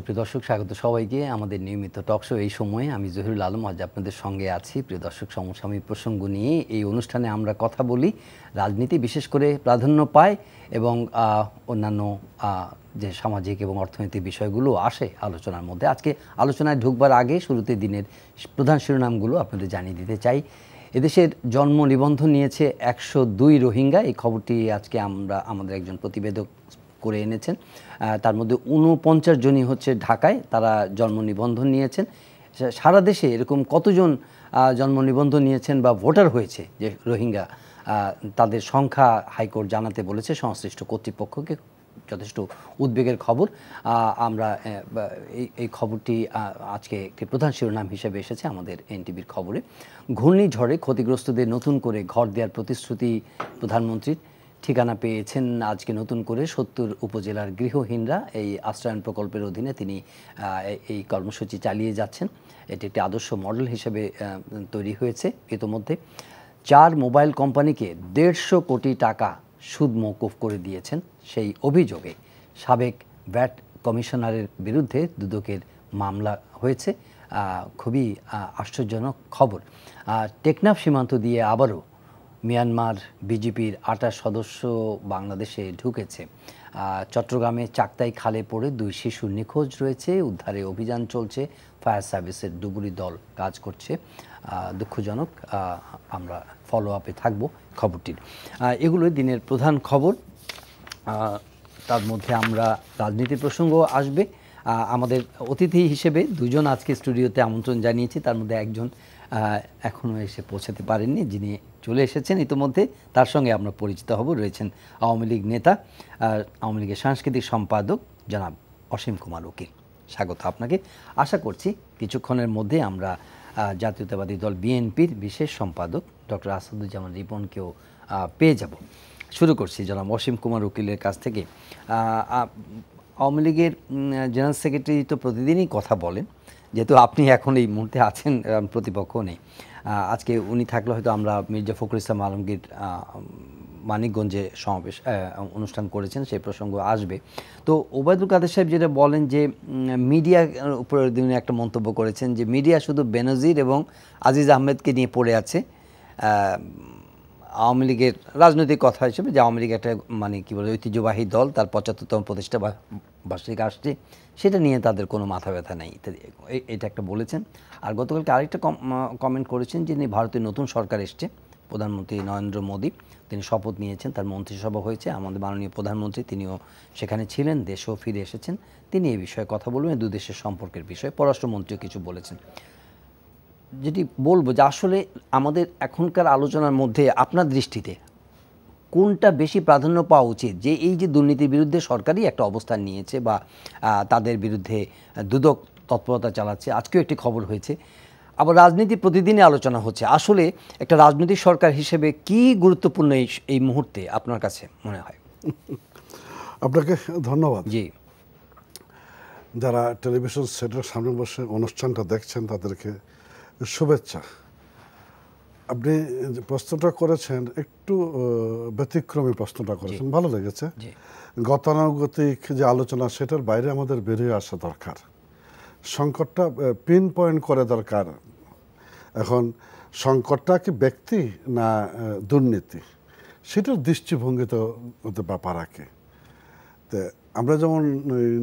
প্রিয় দর্শক, স্বাগত সবাইকে আমাদের নিয়মিত টকশো। এই সময়ে আমি জহিরুল আলম আজ আপনাদের সঙ্গে আছি। প্রিয় দর্শক, সমসাময়িক প্রসঙ্গ নিয়ে এই অনুষ্ঠানে আমরা কথা বলি। রাজনীতি বিশেষ করে প্রাধান্য পায় এবং অন্যান্য যে সামাজিক এবং অর্থনৈতিক বিষয়গুলো আসে আলোচনার মধ্যে। আজকে আলোচনায় ঢুকবার আগে শুরুতে দিনের প্রধান শিরোনামগুলো আপনাদের জানিয়ে দিতে চাই। এদেশের জন্ম নিবন্ধন নিয়েছে 102 রোহিঙ্গা। এই খবরটি আজকে আমাদের একজন প্রতিবেদক করে এনেছেন। তার মধ্যে 49 জনই হচ্ছে ঢাকায়, তারা জন্ম নিবন্ধন নিয়েছেন। সারা দেশে এরকম কতজন জন্ম নিবন্ধন নিয়েছেন বা ভোটার হয়েছে যে রোহিঙ্গা, তাদের সংখ্যা হাইকোর্ট জানাতে বলেছে সংশ্লিষ্ট কর্তৃপক্ষকে। যথেষ্ট উদ্বেগের খবর। আমরা এই খবরটি আজকে একটি প্রধান শিরোনাম হিসেবে এসেছে আমাদের এনটিভির খবরে। ঘূর্ণিঝড়ে ক্ষতিগ্রস্তদের নতুন করে ঘর দেওয়ার প্রতিশ্রুতি প্রধানমন্ত্রীর। ঠিকানা পেয়েছেন আজকে নতুন করে 70 উপজেলার গৃহহীনরা। এই আশ্রয়ন প্রকল্পের অধীনে তিনি এই কর্মসূচি চালিয়ে যাচ্ছেন। এটি একটি আদর্শ মডেল হিসেবে তৈরি হয়েছে। ইতোমধ্যে 4 মোবাইল কোম্পানিকে 150 কোটি টাকা সুদ মওকুফ করে দিয়েছেন। সেই অভিযোগে সাবেক ভ্যাট কমিশনারের বিরুদ্ধে দুদকের মামলা হয়েছে। খুবই আশ্চর্যজনক খবর। টেকনাফ সীমান্ত দিয়ে আবারও মিয়ানমার বিজেপির 28 সদস্য বাংলাদেশে ঢুকেছে। চট্টগ্রামে চাকতাই খালে পড়ে 2 শিশুর নিখোঁজ রয়েছে। উদ্ধারে অভিযান চলছে। ফায়ার সার্ভিসের ডুবুরি দল কাজ করছে। দুঃখজনক। আমরা ফলো আপে থাকব খবরটির। এগুলোই দিনের প্রধান খবর। তার মধ্যে আমরা রাজনীতি প্রসঙ্গ আসবে। আমাদের অতিথি হিসেবে 2 জন আজকে স্টুডিওতে আমন্ত্রণ জানিয়েছি। তার মধ্যে একজন এখনও এসে পৌঁছাতে পারেননি, যিনি চলে এসেছেন ইতিমধ্যে। তার সঙ্গে আমরা পরিচিত হব। রয়েছেন আওয়ামী লীগ নেতা, আওয়ামী লীগের সাংস্কৃতিক সম্পাদক জনাব অসীম কুমার উকিল। স্বাগত আপনাকে। আশা করছি কিছুক্ষণের মধ্যে আমরা জাতীয়তাবাদী দল বিএনপির বিশেষ সম্পাদক ডক্টর আসাদুজ্জামান রিপনকেও পেয়ে যাব। শুরু করছি জনাব অসীম কুমার উকিলের কাছ থেকে। আওয়ামী লীগের জেনারেল সেক্রেটারি তো প্রতিদিনই কথা বলেন, যেহেতু আপনি এখন এই মুহূর্তে আছেন, প্রতিপক্ষ নেই। আজকে উনি থাকলে হয়তো আমরা মির্জা ফখরুল ইসলাম আলমগীর মানিকগঞ্জে সমাবেশ অনুষ্ঠান করেছেন, সেই প্রসঙ্গ আসবে। তো ওবায়দুল কাদের সাহেব যেটা বলেন যে মিডিয়ার উপরে তিনি একটা মন্তব্য করেছেন যে মিডিয়া শুধু বেনজির এবং আজিজ আহমেদকে নিয়ে পড়ে আছে। আওয়ামী লীগের রাজনৈতিক কথা হিসেবে যে আওয়ামী লীগ একটা কি বলে ঐতিহ্যবাহী দল, তার 75তম প্রতিষ্ঠা বার্ষিক আসছে, সেটা নিয়ে তাদের কোনো মাথা ব্যথা নেই। এটা একটা বলেছেন। আর গতকালকে আরেকটা কমেন্ট করেছেন যে ভারতের নতুন সরকার এসছে, প্রধানমন্ত্রী নরেন্দ্র মোদী, তিনি শপথ নিয়েছেন, তার মন্ত্রিসভা হয়েছে। আমাদের মাননীয় প্রধানমন্ত্রী তিনিও সেখানে ছিলেন, দেশেও ফিরে এসেছেন। তিনি এই বিষয়ে কথা বলবেন, 2 দেশের সম্পর্কের বিষয়ে। পররাষ্ট্রমন্ত্রীও কিছু বলেছেন। যেটি বলবো যে আসলে আমাদের এখনকার আলোচনার মধ্যে আপনার দৃষ্টিতে কোনটা বেশি প্রাধান্য পাওয়া উচিত, যে এই যে দুর্নীতির বিরুদ্ধে সরকারই একটা অবস্থান নিয়েছে বা তাদের বিরুদ্ধে দুদক তৎপরতা চালাচ্ছে, আজকেও একটি খবর হয়েছে, আবার রাজনীতি প্রতিদিনই আলোচনা হচ্ছে, আসলে একটা রাজনৈতিক সরকার হিসেবে কি গুরুত্বপূর্ণ এই মুহূর্তে আপনার কাছে মনে হয়? আপনাকে ধন্যবাদ। জি। যারা টেলিভিশন সেটের সামনে বসে অনুষ্ঠানটা দেখছেন তাদেরকে শুভেচ্ছা। আপনি যে প্রশ্নটা করেছেন একটু ব্যতিক্রমী প্রশ্নটা করেছেন, ভালো লেগেছে। গতানুগতিক যে আলোচনা সেটার বাইরে আমাদের বেরিয়ে আসা দরকার। সংকটটা পিন পয়েন্ট করে দরকার। এখন সংকটটা কি ব্যক্তি না দুর্নীতি, সেটার দৃষ্টিভঙ্গিতে ব্যাপার রাখে। তো আমরা যেমন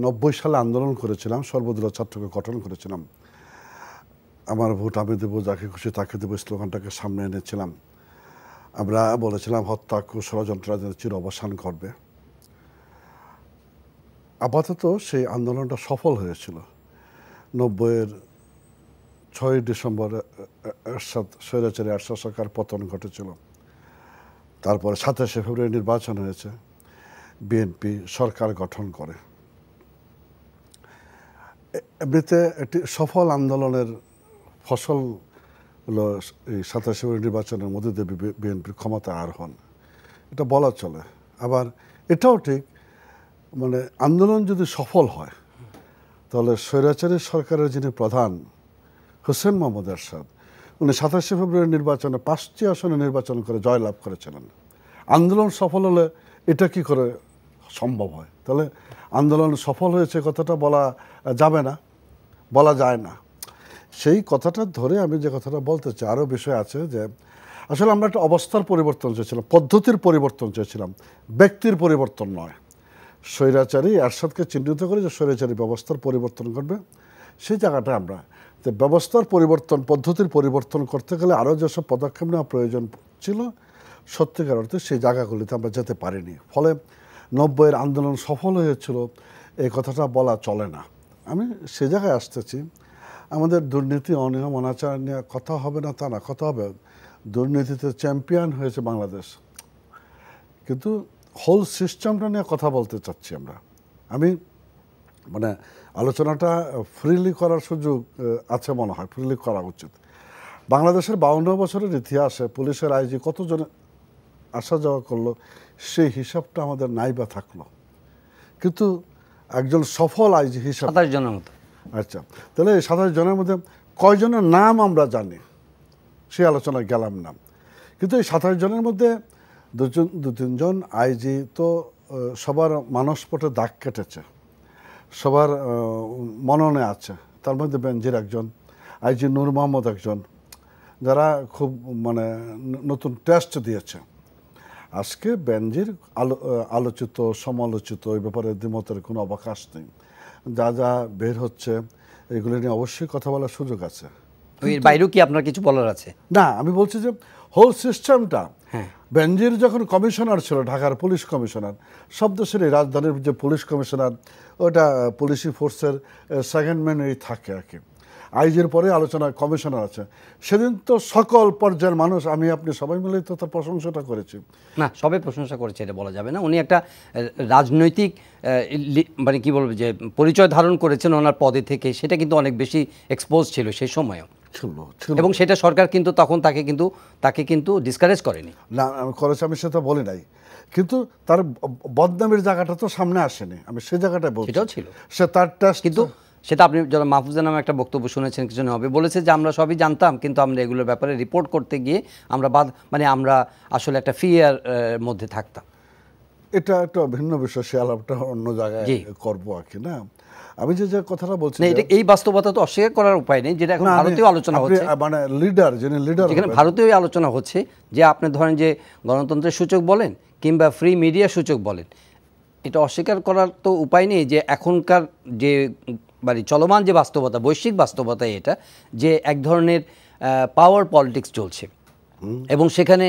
90 সালে আন্দোলন করেছিলাম, সর্বদলীয় ছাত্রকে গঠন করেছিলাম, আমার ভোট আমি দেবো, যাকে খুশি তাকে দেবো স্লোগানটাকে সামনে এনেছিলাম। আমরা বলেছিলাম হত্যা ষড়যন্ত্র চির অবসান করবে। আপাতত সেই আন্দোলনটা সফল হয়েছিল। 90-এর 6 ডিসেম্বর স্বৈরাচারী এরশাদ সরকার পতন ঘটেছিল। তারপরে 27শে ফেব্রুয়ারি নির্বাচন হয়েছে, বিএনপি সরকার গঠন করে। এমনিতে একটি সফল আন্দোলনের ফসল হলো এই 27শে ফেব্রুয়ারি নির্বাচনের মধ্যে দিয়ে বিএনপির ক্ষমতা আরোহণ, এটা বলা চলে। আবার এটাও ঠিক, আন্দোলন যদি সফল হয় তাহলে স্বৈরাচারী সরকারের যিনি প্রধান হোসেন মোহাম্মদ এরশাদ, উনি 27শে ফেব্রুয়ারি নির্বাচনে 5টি আসনে নির্বাচন করে জয়লাভ করেছিলেন। আন্দোলন সফল হলে এটা কি করে সম্ভব হয়, তাহলে আন্দোলন সফল হয়েছে কথাটা বলা যাবে না, বলা যায় না। সেই কথাটা ধরে আমি যে কথাটা বলতে চাই, আরও বিষয় আছে যে আসলে আমরা একটা অবস্থার পরিবর্তন চেয়েছিলাম, পদ্ধতির পরিবর্তন চেয়েছিলাম, ব্যক্তির পরিবর্তন নয়। স্বৈরাচারী এরশাদকে চিহ্নিত করে যে স্বৈরাচারী ব্যবস্থার পরিবর্তন করবে, সেই জায়গাটা আমরা তো ব্যবস্থার পরিবর্তন, পদ্ধতির পরিবর্তন করতে গেলে আরও যেসব পদক্ষেপ নেওয়া প্রয়োজন ছিল সত্যিকার অর্থে সেই জায়গাগুলিতে আমরা যেতে পারিনি। ফলে 90-এর আন্দোলন সফল হয়েছিল এই কথাটা বলা চলে না। আমি সে জায়গায় আসতেছি, আমাদের দুর্নীতি অনিয়ম অনাচার নিয়ে কথা হবে না তা না, কথা হবে। দুর্নীতিতে চ্যাম্পিয়ন হয়েছে বাংলাদেশ, কিন্তু হোল সিস্টেমটা নিয়ে কথা বলতে চাচ্ছি আমরা। আমি মানে আলোচনাটা ফ্রিলি করার সুযোগ আছে মনে হয়, ফ্রিলি করা উচিত। বাংলাদেশের 52 বছরের ইতিহাসে পুলিশের আইজি কতজন আসা যাওয়া করলো সেই হিসাবটা আমাদের নাই বা থাকলো, কিন্তু একজন সফল আইজি হিসাব 27 জনের মতো। আচ্ছা, তাহলে এই 27 জনের মধ্যে কয়জনের নাম আমরা জানি, সেই আলোচনায় গেলাম না। কিন্তু এই 27 জনের মধ্যে দু তিনজন আইজি তো সবার মানসপটে দাগ কেটেছে, সবার মননে আছে। তার মধ্যে বেনজির একজন, আইজি নূর মোহাম্মদ একজন, যারা খুব মানে নতুন টেস্ট দিয়েছে। আজকে বেনজির আলোচিত সমালোচিত, এই ব্যাপারে দ্বিমতের কোনো অবকাশ নেই। যা যা বের হচ্ছে এগুলো নিয়ে অবশ্যই কথা বলার সুযোগ আছে। এর বাইরেও কি আপনার কিছু বলার আছে? না, আমি বলছি যে হোল সিস্টেমটা, বেনজির যখন কমিশনার ছিল, ঢাকার পুলিশ কমিশনার, সব দেশের রাজধানীর যে পুলিশ কমিশনার, ওটা পুলিশি ফোর্সের সেকেন্ড ম্যানেই থাকে আর কি। আইজির পরে আলোচনায় কমিশনার আছে। সেদিন তো সকল পর্যায়ের মানুষ, আমি আপনি সবাই মিলে তো তার প্রশংসাটা করেছি। না, সবাই প্রশংসা করেছে এটা বলা যাবে না। উনি একটা রাজনৈতিক মানে কি বলবো যে পরিচয় ধারণ করেছেন ওনার পদে থেকে, সেটা কিন্তু অনেক বেশি এক্সপোজ ছিল সেই সময়ও, এবং সেটা সরকার কিন্তু তখন তাকে কিন্তু ডিসকারেজ করেনি। না, আমি করেছি, আমি সেটা বলি নাই, কিন্তু তার বদনামের জায়গাটা তো সামনে আসেনি, আমি সে জায়গাটাই বলছি। সেটাও ছিল, সে তার টেস্ট, কিন্তু সেটা আপনি যারা মাহফুজা নামে একটা বক্তব্য শুনেছেন কিছু হবে, বলেছে যে আমরা সবই জানতাম, কিন্তু আমরা এগুলোর ব্যাপারে রিপোর্ট করতে গিয়ে আমরা আমরা আসলে একটা ফিয়ার মধ্যে থাকতাম। এটা একটা ভিন্ন বিষয়, সে আলাপটা অন্য জায়গায় করবো আর কি। না, আমি যে কথাটা বলছি, এই বাস্তবতা তো অস্বীকার করার উপায় নেই, যেটা এখন ভারতীয় আলোচনা হচ্ছে, মানে লিডার যেখানে ভারতীয় আলোচনা হচ্ছে যে আপনি ধরেন যে গণতন্ত্রের সূচক বলেন কিংবা ফ্রি মিডিয়া সূচক বলেন, এটা অস্বীকার করার তো উপায় নেই যে এখনকার যে মানে চলমান যে বাস্তবতা, বৈশ্বিক বাস্তবতা, এটা যে এক ধরনের পাওয়ার পলিটিক্স চলছে, এবং সেখানে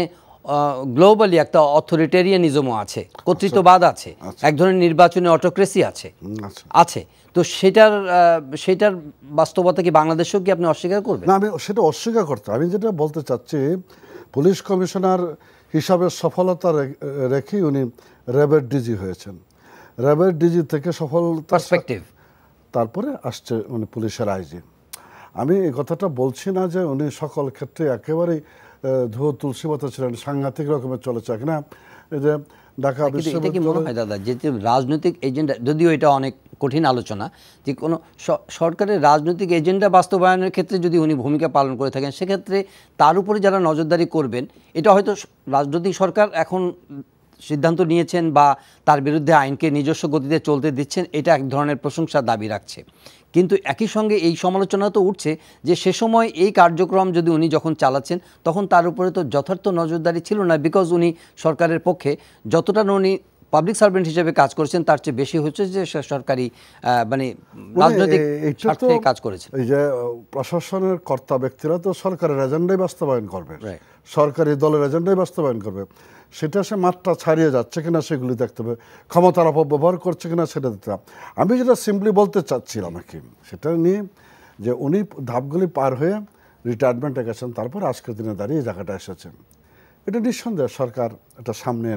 গ্লোবালি একটা অথরিটেরিয়ানিজমও আছে, কর্তৃত্ববাদ আছে, এক ধরনের নির্বাচনী অটোক্রেসি আছে। তো সেটার বাস্তবতা কি বাংলাদেশেও কি আপনি অস্বীকার করবেন? না, আমি সেটা অস্বীকার করতে, আমি যেটা বলতে চাচ্ছি, পুলিশ কমিশনার হিসাবে সফলতা রেখেই উনি র্যাবের ডিজি হয়েছেন। র্যাবের ডিজি থেকে সফল পার্সপেক্টিভ, তারপরে আসছে উনি পুলিশের আইজি। আমি এই কথাটা বলছি না যে উনি সকল ক্ষেত্রে একেবারেই ধুয়ো তুলসী পাতা ছিলেন, সাংঘাতিক রকমের চলেছে কিনা। এই যে ঢাকা বিশ্ববিদ্যালয়, কি মনে হয় দাদা যে রাজনৈতিক এজেন্ডা, যদিও এটা অনেক কঠিন আলোচনা, যে কোনো সরকারের রাজনৈতিক এজেন্ডা বাস্তবায়নের ক্ষেত্রে যদি উনি ভূমিকা পালন করে থাকেন, সেক্ষেত্রে তার উপরে যারা নজরদারি করবেন, এটা হয়তো রাজনৈতিক সরকার এখন সিদ্ধান্ত নিয়েছেন বা তার বিরুদ্ধে আইনকে নিজস্ব গতিতে চলতে দিচ্ছেন, এটা এক ধরনের প্রশংসার দাবি রাখছে। কিন্তু একই সঙ্গে এই সমালোচনা তো উঠছে যে সে সময় এই কার্যক্রম যদি উনি যখন চালাচ্ছেন, তখন তার উপরে তো যথার্থ নজরদারি ছিল না, বিকজ উনি সরকারের পক্ষে যতটা উনি পাবলিক সার্ভেন্ট হিসেবে কাজ করেছেন তার চেয়ে বেশি হচ্ছে যে সরকারি মানে রাজনৈতিক স্বার্থে কাজ করেছেন। এই যে প্রশাসনের কর্তা ব্যক্তিরা তো সরকারের এজেন্ডাই বাস্তবায়ন করবে, সরকারি দলের এজেন্ডাই বাস্তবায়ন করবে, সেটা সে মাত্রা ছাড়িয়ে যাচ্ছে কিনা সেগুলি দেখতে হবে, ক্ষমতার অপব্যবহার করছে কিনা সেটা দেখতে হবে। আমি যেটা সিম্পলি বলতে চাচ্ছিলাম আর কি, সেটা নিয়ে যে উনি ধাপগুলি পার হয়ে রিটায়ারমেন্টে গেছেন, তারপর আজকের দিনে দাঁড়িয়ে এই জায়গাটা এসেছেন। এটা নিঃসন্দেহে সরকার এটা সামনে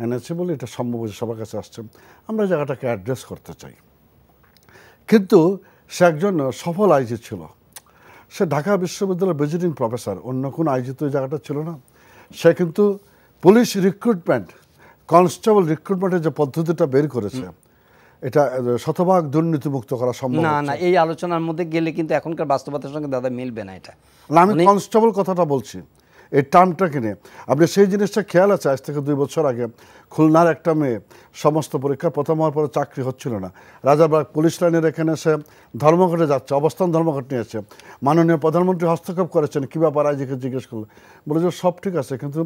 এনেছে বলে এটা সম্ভব হয়েছে, সবার কাছে আসছে, আমরা জায়গাটাকে অ্যাড্রেস করতে চাই। কিন্তু সে একজন সফল আইজি ছিল, সে ঢাকা বিশ্ববিদ্যালয়ের ভিজিটিং প্রফেসর, অন্য কোনো আইজি তো এই জায়গাটা ছিল না। সে কিন্তু পুলিশ রিক্রুটমেন্ট, কনস্টেবল রিক্রুটমেন্টের যে পদ্ধতিটা বের করেছে, এটা শতভাগ দুর্নীতিমুক্ত করা সম্ভব না। এই আলোচনার মধ্যে গেলে কিন্তু এখনকার বাস্তবতার সঙ্গে দাদা মিলবে না এটা। আমি কনস্টেবল কথাটা বলছি, এই টার্মটাকে নিয়ে আপনি সেই জিনিসটা খেয়াল আছে আজ থেকে 2 বছর আগে খুলনার একটা মেয়ে সমস্ত পরীক্ষা প্রথম হওয়ার পরে চাকরি হচ্ছিল না, রাজারবাগ পুলিশ লাইনের এখানে এসে ধর্মঘটে যাচ্ছে, অবস্থান ধর্মঘট নিয়েছে, মাননীয় প্রধানমন্ত্রী হস্তক্ষেপ করেছেন, কী ব্যাপার আইজিকে জিজ্ঞেস করলো, বলে যে সব ঠিক আছে কিন্তু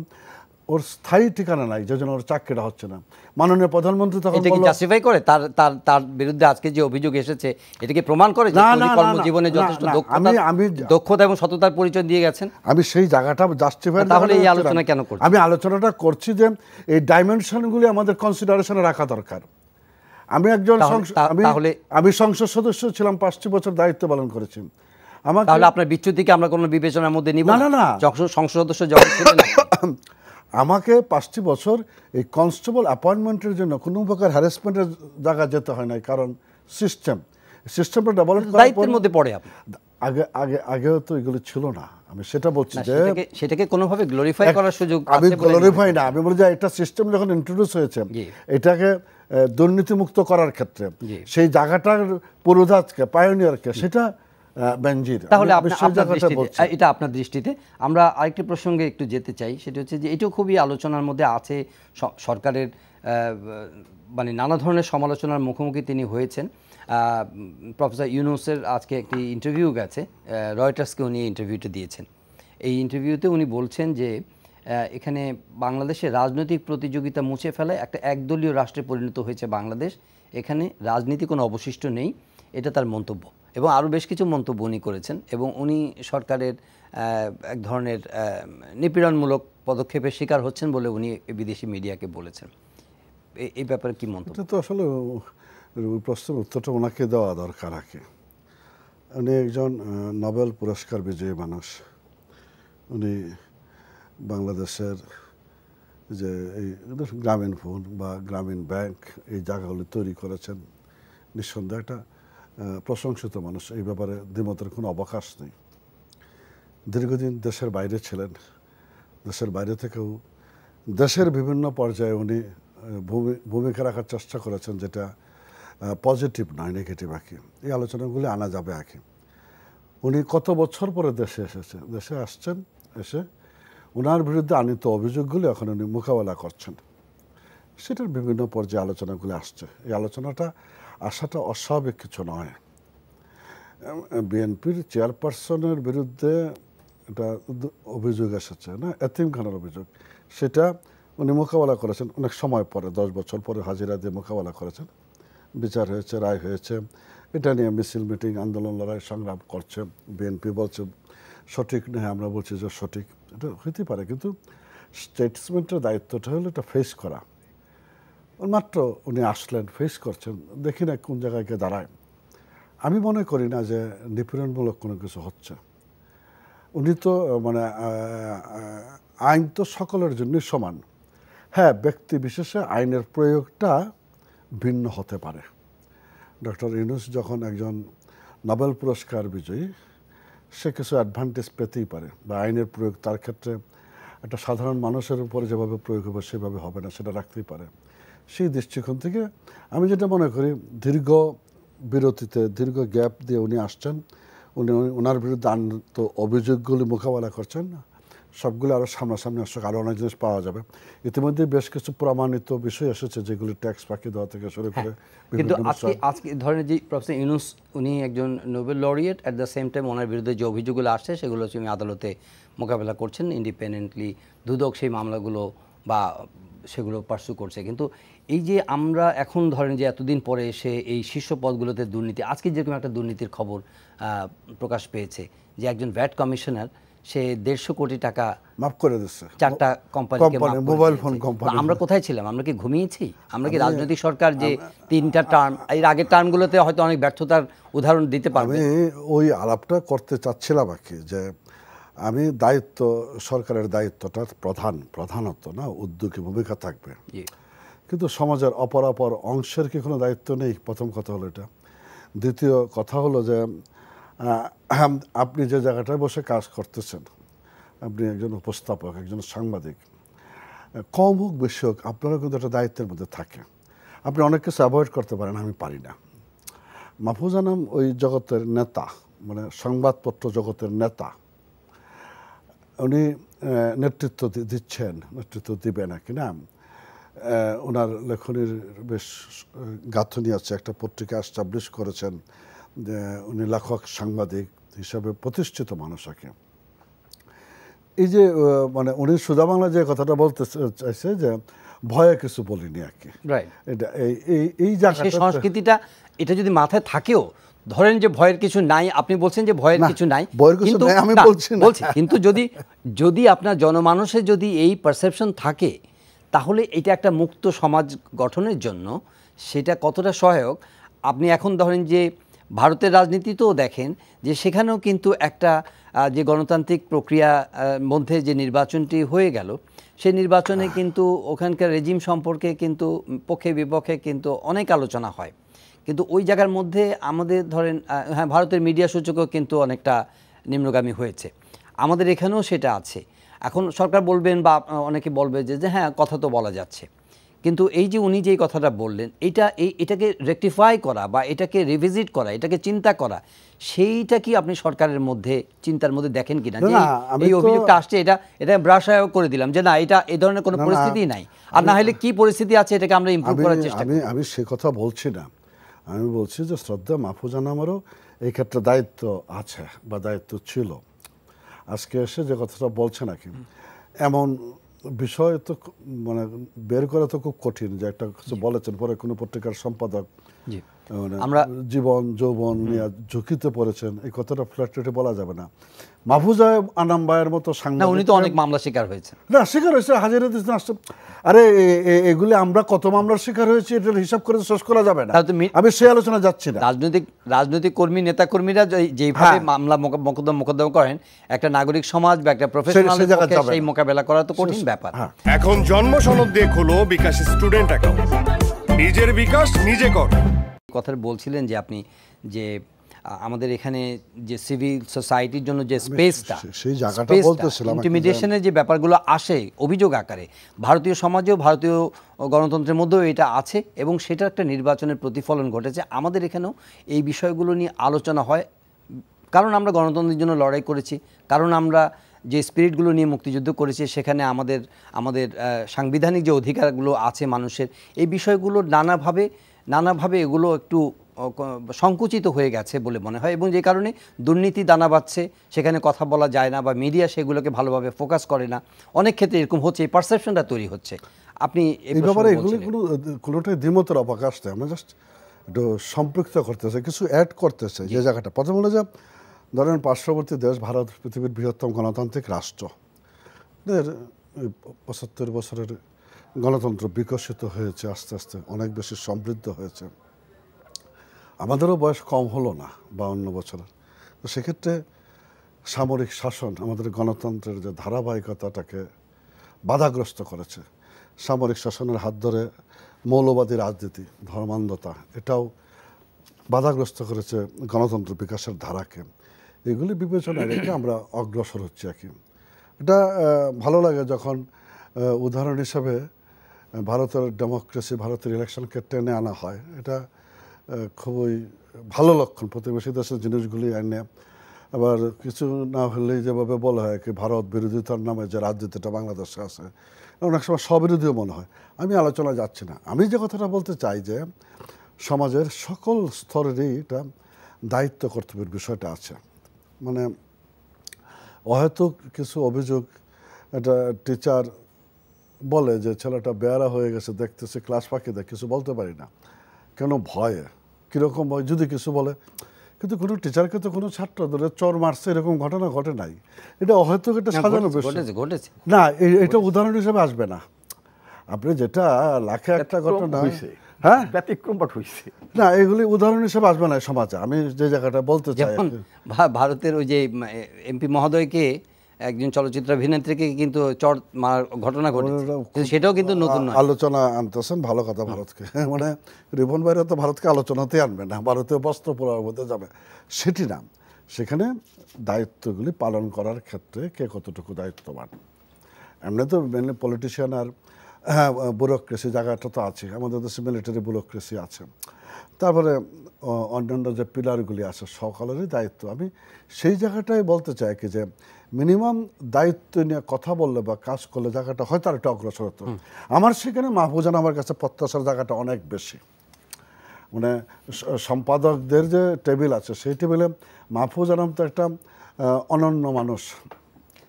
ওর স্থায়ী ঠিকানা নাই, যে জন্য ওর চাকরিটা হচ্ছে না। মাননীয় প্রধানমন্ত্রী তখন এটা কি জাস্টিফাই করে তার তার তার বিরুদ্ধে আজকে যে অভিযোগ এসেছে, এটা কি প্রমাণ করে যে তিনি কর্মজীবনে যথেষ্ট দক্ষতা এবং সততার পরিচয় দিয়ে গেছেন? আমি সেই জায়গাটা জাস্টিফাই, তাহলে এই আলোচনা কেন করছি? আমি আলোচনাটা করছি যে এই ডাইমেনশনগুলি আমাদের কনসিডারেশনে রাখা দরকার। আমি একজন আমি সংসদ সদস্য ছিলাম, 5টি বছর দায়িত্ব পালন করেছি। তাহলে আপনার বিচ্যুতিকে আমরা কোনো বিবেচনার মধ্যে নিব না? না, সংসদ সদস্য যখন ছিলেন আমাকে 5টি বছর এই কনস্টেবল অ্যাপয়েন্টমেন্টের জন্য কোনো প্রকার হ্যারাসমেন্টের জায়গা যেতে হয় না, কারণ সিস্টেমটা ডেভেলপ দায়িত্বের মধ্যে পড়ে। আগেও তো এগুলো ছিল না, আমি সেটা বলছি যে সেটাকে কোনোভাবে গ্লোরিফাই করার সুযোগ আমি গ্লোরিফাই না, আমি বলি যে এটা সিস্টেম যখন ইন্ট্রোডিউস হয়েছে এটাকে দুর্নীতিমুক্ত করার ক্ষেত্রে সেই জায়গাটার পুরোধাতকে পায়োনিয়ারকে সেটা বেনজির। তাহলে এটা আপনার দৃষ্টিতে আমরা আরেকটি প্রসঙ্গে একটু যেতে চাই, সেটা হচ্ছে যে এটাও খুবই আলোচনার মধ্যে আছে। সরকারের মানে নানা ধরনের সমালোচনার মুখোমুখি তিনি হয়েছেন। প্রফেসর ইউনূসের আজকে একটি ইন্টারভিউ গেছে, রয়টার্সকে উনি ইন্টারভিউটা দিয়েছেন। এই ইন্টারভিউতে উনি বলছেন যে এখানে বাংলাদেশের রাজনৈতিক প্রতিযোগিতা মুছে ফেলায় একটা একদলীয় রাষ্ট্রে পরিণত হয়েছে বাংলাদেশ, এখানে রাজনীতি কোনো অবশিষ্ট নেই, এটা তার মন্তব্য। এবং আরও বেশ কিছু মন্তব্য উনি করেছেন এবং উনি সরকারের এক ধরনের নিপীড়নমূলক পদক্ষেপের শিকার হচ্ছেন বলে উনি বিদেশি মিডিয়াকে বলেছেন। এই ব্যাপারে কি মন্তব্য? এটা তো আসলে প্রশ্নের উত্তরটা ওনাকে দেওয়া দরকার আগে। উনি একজন নোবেল পুরস্কার বিজয়ী মানুষ, উনি বাংলাদেশের যে এই গ্রামীণ ফোন বা গ্রামীণ ব্যাংক এই জায়গাগুলি তৈরি করেছেন, নিঃসন্দেহে একটা প্রশংসিত মানুষ, এই ব্যাপারে দ্বিমতের কোনো অবকাশ নেই। দীর্ঘদিন দেশের বাইরে ছিলেন, দেশের বাইরে থেকেও দেশের বিভিন্ন পর্যায়ে উনি ভূমিকা রাখার চেষ্টা করেছেন, যেটা পজিটিভ নয়, নেগেটিভ আঁকি। এই আলোচনাগুলি আনা যাবে আঁকি। উনি কত বছর পরে দেশে আসছেন, এসে ওনার বিরুদ্ধে আনিত অভিযোগগুলি এখন উনি মোকাবেলা করছেন, সেটার বিভিন্ন পর্যায়ে আলোচনাগুলি আসছে। এই আলোচনাটা আসাটা অস্বাভাবিক কিছু নয়। বিএনপির চেয়ারপারসনের বিরুদ্ধে এটা অভিযোগ এসেছে না, এতিমখানার অভিযোগ, সেটা উনি মোকাবেলা করেছেন অনেক সময় পরে, 10 বছর পরে হাজিরা দিয়ে মোকাবেলা করেছেন, বিচার হয়েছে, রায় হয়েছে। এটা নিয়ে মিছিল, মিটিং, আন্দোলন, লড়াই, সংগ্রাম করছে। বিএনপি বলছে সঠিক নয়, আমরা বলছি যে সঠিক। এটা হইতে পারে, কিন্তু স্টেটসমেন্টের দায়িত্বটা হলো এটা ফেস করা। মাত্র উনি আসলেন, ফেস করছেন, দেখি না কোন জায়গায় গিয়ে দাঁড়ায়। আমি মনে করি না যে নিপীড়নমূলক কোনো কিছু হচ্ছে। উনি তো মানে আইন তো সকলের জন্যই সমান। হ্যাঁ, ব্যক্তি বিশেষে আইনের প্রয়োগটা ভিন্ন হতে পারে। ডক্টর ইউনূস যখন একজন নোবেল পুরস্কার বিজয়ী, সে কিছু অ্যাডভান্টেজ পেতেই পারে, বা আইনের প্রয়োগ তার ক্ষেত্রে একটা সাধারণ মানুষের উপরে যেভাবে প্রয়োগ হবে সেভাবে হবে না, সেটা রাখতেই পারে। সেই দৃষ্টিকোণ থেকে আমি যেটা মনে করি, দীর্ঘ বিরতিতে, দীর্ঘ গ্যাপ দিয়ে উনি আসছেন, উনি ওনার বিরুদ্ধে আনত অভিযোগগুলি মোকাবেলা করছেন, সবগুলো আরও সামনাসামনি আসছে, আরও অনেক জিনিস পাওয়া যাবে। ইতিমধ্যে বেশ কিছু প্রমাণিত বিষয় এসেছে, যেগুলি ট্যাক্স ফাঁকি দেওয়া থেকে শুরু করে। কিন্তু আজকে ধরেন যে প্রফেসর ইউনূস উনি একজন Nobel laureate, at the same time ওনার বিরুদ্ধে যে অভিযোগগুলো আসছে সেগুলো হচ্ছে উনি আদালতে মোকাবেলা করছেন ইন্ডিপেন্ডেন্টলি, দুদক সেই মামলাগুলো বা সেগুলো পার্সু করছে। কিন্তু এই যে আমরা এখন ধরেন যে এতদিন পরে এসে এই শীর্ষ পদগুলোতে দুর্নীতি, আজকে যেরকম একটা দুর্নীতির খবর প্রকাশ পেয়েছে যে একজন ভ্যাট কমিশনার সে 150 কোটি টাকা মাফ করে দিচ্ছে 4টা কোম্পানিকে, মোবাইল ফোন কোম্পানি। আমরা কোথায় ছিলাম? আমরা কি ঘুমিয়েছি? আমরা কি রাজনৈতিক সরকার যে 3টা টার্ম, এর আগের টার্মগুলোতে হয়তো অনেক ব্যর্থতার উদাহরণ দিতে পারবে? আমি ওই আলাপটা করতে চাচ্ছিলাম আর কি, যে আমি সরকারের দায়িত্বটা প্রধানত না, উদ্যোগী ভূমিকা থাকবে, কিন্তু সমাজের অপরাপর অংশের কি কোনো দায়িত্ব নেই? প্রথম কথা হলো এটা। দ্বিতীয় কথা হলো যে আপনি যে জায়গাটায় বসে কাজ করতেছেন, আপনি একজন উপস্থাপক, একজন সাংবাদিক, কম হোক বেশি হোক আপনারও কিন্তু একটা দায়িত্বের মধ্যে থাকে। আপনি অনেক কিছু অ্যাভয়েড করতে পারেন, আমি পারি না। মাহফুজ আনাম ওই জগতের নেতা, মানে সংবাদপত্র জগতের নেতা, উনি নেতৃত্ব দিচ্ছেন, নেতৃত্ব দিবে নাকি না, ওনার লেখনীর বেশ গাঁথনি আছে। একটা পত্রিকা এস্টাবলিশ করেছেন, উনি লেখক সাংবাদিক হিসাবে প্রতিষ্ঠিত মানুষ আর কি। এই যে মানে উনি সুধা বাংলা যে কথাটা বলতে চাইছে যে ভয়ে কিছু বলিনি আর কি, এটা এই জায়গাটা সংস্কৃতিটা এটা যদি মাথায় থাকেও, ধরেন যে ভয়ের কিছু নাই, আপনি বলছেন যে ভয়ের কিছু নাই, কিন্তু আমি বলছি কিন্তু যদি আপনার জনমানসে যদি এই পারসেপশন থাকে, তাহলে এটা একটা মুক্ত সমাজ গঠনের জন্য সেটা কতটা সহায়ক। আপনি এখন ধরেন যে ভারতের রাজনীতিতেও দেখেন যে সেখানেও কিন্তু একটা যে গণতান্ত্রিক প্রক্রিয়া মধ্যে যে নির্বাচনটি হয়ে গেল, সেই নির্বাচনে কিন্তু ওখানকার রেজিম সম্পর্কে কিন্তু পক্ষে বিপক্ষে কিন্তু অনেক আলোচনা হয়। কিন্তু ওই জায়গার মধ্যে আমাদের ধরেন হ্যাঁ, ভারতের মিডিয়া সূচকও কিন্তু অনেকটা নিম্নগামী হয়েছে, আমাদের এখানেও সেটা আছে। এখন সরকার বলবেন বা অনেকে বলবে যে হ্যাঁ কথা তো বলা যাচ্ছে, কিন্তু এই যে উনি যেই কথাটা বললেন, এটাকে রেকটিফাই করা বা এটাকে রিভিজিট করা, এটাকে চিন্তা করা, সেইটা কি আপনি সরকারের মধ্যে চিন্তার মধ্যে দেখেন কিনা? এই অভিযোগটা আসছে, এটা ব্রাশ করে দিলাম যে না, এটা এই ধরনের কোনো পরিস্থিতি নাই, আর না হলে কি পরিস্থিতি আছে এটাকে আমরা ইমপ্রুভ করার চেষ্টা করি। আমি সে কথা বলছি না, আমি বলছি যে শ্রদ্ধা মাহফুজা আমারও এই ক্ষেত্রে দায়িত্ব আছে বা দায়িত্ব ছিল। আজকে এসে যে কথাটা বলছে নাকি, এমন বিষয় তো মানে বের করা তো খুব কঠিন যে একটা কিছু বলেছেন, পরে কোনো পত্রিকার সম্পাদক আমরা জীবন যৌবন নিয়ে ঝুঁকিতে পড়েছেন, এই কথাটা ফ্ল্যাট রেটে বলা যাবে না। মাহফুজা আনাম ভাইয়ের মতো সাংবাদিক, উনি তো অনেক মামলা শিকার হয়েছে, না শিকার হয়েছে হাজারে দিন আসছে। আরে এগুলি আমরা কত মামলার শিকার হয়েছি এটার হিসাব করে শেষ করা যাবে না, আমি সেই আলোচনা যাচ্ছি না। রাজনৈতিক কর্মী নেতা কর্মীরা যেভাবে মামলা মোকদ্দমা করেন, একটা নাগরিক সমাজ বা একটা প্রফেশনাল সেই মোকাবেলা করা তো কঠিন ব্যাপার। এখন জন্ম সনদ দিয়ে খোলো বিকাশ স্টুডেন্ট অ্যাকাউন্ট, নিজের বিকাশ নিজে কর। কথা বলছিলেন যে আপনি যে আমাদের এখানে যে সিভিল সোসাইটির জন্য যে স্পেসটা, সেই জায়গাটা বলতেছিলাম, ইন্টিমিডেশনের যে ব্যাপারগুলো আসে অভিযোগ আকারে, ভারতীয় সমাজেও ভারতীয় গণতন্ত্রের মধ্যেও এটা আছে এবং সেটা একটা নির্বাচনের প্রতিফলন ঘটেছে। আমাদের এখানেও এই বিষয়গুলো নিয়ে আলোচনা হয়, কারণ আমরা গণতন্ত্রের জন্য লড়াই করেছি, কারণ আমরা যে স্পিরিটগুলো নিয়ে মুক্তিযুদ্ধ করেছি, সেখানে আমাদের সাংবিধানিক যে অধিকারগুলো আছে মানুষের, এই বিষয়গুলো নানাভাবে এগুলো একটু সংকুচিত হয়ে গেছে বলে মনে হয়, এবং যে কারণে দুর্নীতি দানা বাঁধছে, সেখানে কথা বলা যায় না বা মিডিয়া সেগুলোকে ভালোভাবে ফোকাস করে না। অনেক ক্ষেত্রে এরকম হচ্ছে, এই পারসেপশনটা তৈরি হচ্ছে। আপনি এই ব্যাপারে এগুলি কোনোটাই দ্বিমতের অবকাশ নেই, আমরা জাস্ট একটু সম্পৃক্ত করতেছে, কিছু অ্যাড করতেছে। যে জায়গাটা প্রথম হলো যে ধরেন পার্শ্ববর্তী দেশ ভারত পৃথিবীর বৃহত্তম গণতান্ত্রিক রাষ্ট্র, 75 বছরের গণতন্ত্র বিকশিত হয়েছে, আস্তে আস্তে অনেক বেশি সমৃদ্ধ হয়েছে। আমাদেরও বয়স কম হলো না, 52 বছরের। তো সেক্ষেত্রে সামরিক শাসন আমাদের গণতন্ত্রের যে ধারাবাহিকতাটাকে বাধাগ্রস্ত করেছে। সামরিক শাসনের হাত ধরে মৌলবাদী রাজনীতি, ধর্মান্ধতা, এটাও বাধাগ্রস্ত করেছে গণতন্ত্র বিকাশের ধারাকে। এগুলি বিবেচনায় রেখে আমরা অগ্রসর হচ্ছি আর কি। এটা ভালো লাগে যখন উদাহরণ হিসাবে ভারতের ডেমোক্রেসি, ভারতের ইলেকশনকে টেনে আনা হয়। এটা খুবই ভালো লক্ষণ, প্রতিবেশী দেশের জিনিসগুলি এনে। আবার কিছু না হলেই যেভাবে বলা হয় কি ভারত বিরোধিতার নামে যে রাজনীতিটা বাংলাদেশে আছে, অনেক সময় স্ববিরোধীও মনে হয়। আমি আলোচনায় যাচ্ছি না, আমি যে কথাটা বলতে চাই যে সমাজের সকল স্তরেরই এটা দায়িত্ব কর্তব্যের বিষয়টা আছে। মানে হয়তো কিছু অভিযোগ, একটা টিচার বলে যে ছেলেটা বেয়ারা হয়ে গেছে, দেখতেছে ক্লাস ফাঁকি দেয়, কিছু বলতে পারি না কেন, ভয়ে, কীরকম ভয়, যদি কিছু বলে। কিন্তু কোনো টিচারকে তো কোনো ছাত্র ধরে চর মারছে এরকম ঘটনা ঘটে নাই, এটা হয়তো একটা সাজানো বিষয় না, এটা উদাহরণ হিসেবে আসবে না। আপনি যেটা লাখে একটা ঘটনা, হ্যাঁ ব্যতিক্রম হয়েছে না, এগুলি উদাহরণ হিসেবে আসবে না সমাজে। আমি যে জায়গাটা বলতে চাই, ভারতের ওই যে এমপি মহোদয়কে একজন চলচ্চিত্র অভিনেত্রীকে কিন্তু চর মারার ঘটনা ঘটেছে, সেটাও কিন্তু নতুন নয়। আলোচনা আনতেছেন, ভালো কথা ভারতকে, মানে রিপন ভাইরা তো ভারতকে আলোচনাতে আনবে না, ভারতীয় বস্ত্র পরার মধ্যে যাবে, সেটি না। সেখানে দায়িত্বগুলি পালন করার ক্ষেত্রে কে কতটুকু দায়িত্ববান। এমনি তো মেনলি পলিটিশিয়ান আর হ্যাঁ ব্যুরোক্রেসি জায়গাটা তো আছে, আমাদের দেশে মিলিটারি ব্যুরোক্রেসি আছে। তারপরে অন্যান্য যে পিলারগুলি আছে সকলেরই দায়িত্ব। আমি সেই জায়গাটাই বলতে চাই কি যে মিনিমাম দায়িত্ব নিয়ে কথা বললে বা কাজ করলে জায়গাটা হয়তো আর একটা অগ্রসর হতো। আমার সেখানে মাহফুজান আমার কাছে প্রত্যাশার জায়গাটা অনেক বেশি। মানে সম্পাদকদের যে টেবিল আছে সেই টেবিলে মাহফুজ আনাম তো একটা অনন্য মানুষ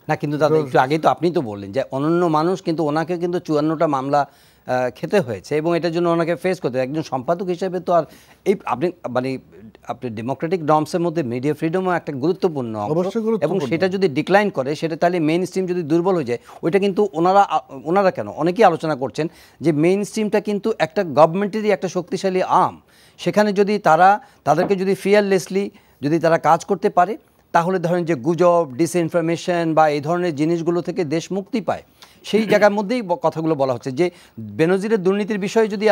না, কিন্তু দাদা একটু আগেই তো আপনি তো বললেন যে অনন্য মানুষ, কিন্তু ওনাকে কিন্তু 54টা মামলা খেতে হয়েছে এবং এটার জন্য ওনাকে ফেস করতে একজন সম্পাদক হিসেবে তো আর এই আপনি ডেমোক্রেটিক নর্মসের মধ্যে মিডিয়া ফ্রিডমও একটা গুরুত্বপূর্ণ অংশ এবং সেটা যদি ডিক্লাইন করে সেটা তাহলে মেইন স্ট্রিম যদি দুর্বল হয়ে যায় ওইটা কিন্তু ওনারা কেন অনেকেই আলোচনা করছেন যে মেইন স্ট্রিমটা কিন্তু একটা গভর্নমেন্টেরই একটা শক্তিশালী আর্ম, সেখানে যদি তাদেরকে যদি ফিয়ারলেসলি যদি তারা কাজ করতে পারে তাহলে ধরেন যে গুজব, ডিসইনফরমেশন বা এই ধরনের জিনিসগুলো থেকে দেশ মুক্তি পায়। সেই জায়গার মধ্যেই কথাগুলো বলা হচ্ছে যে বেনজিরের দুর্নীতির বিষয়ে যদি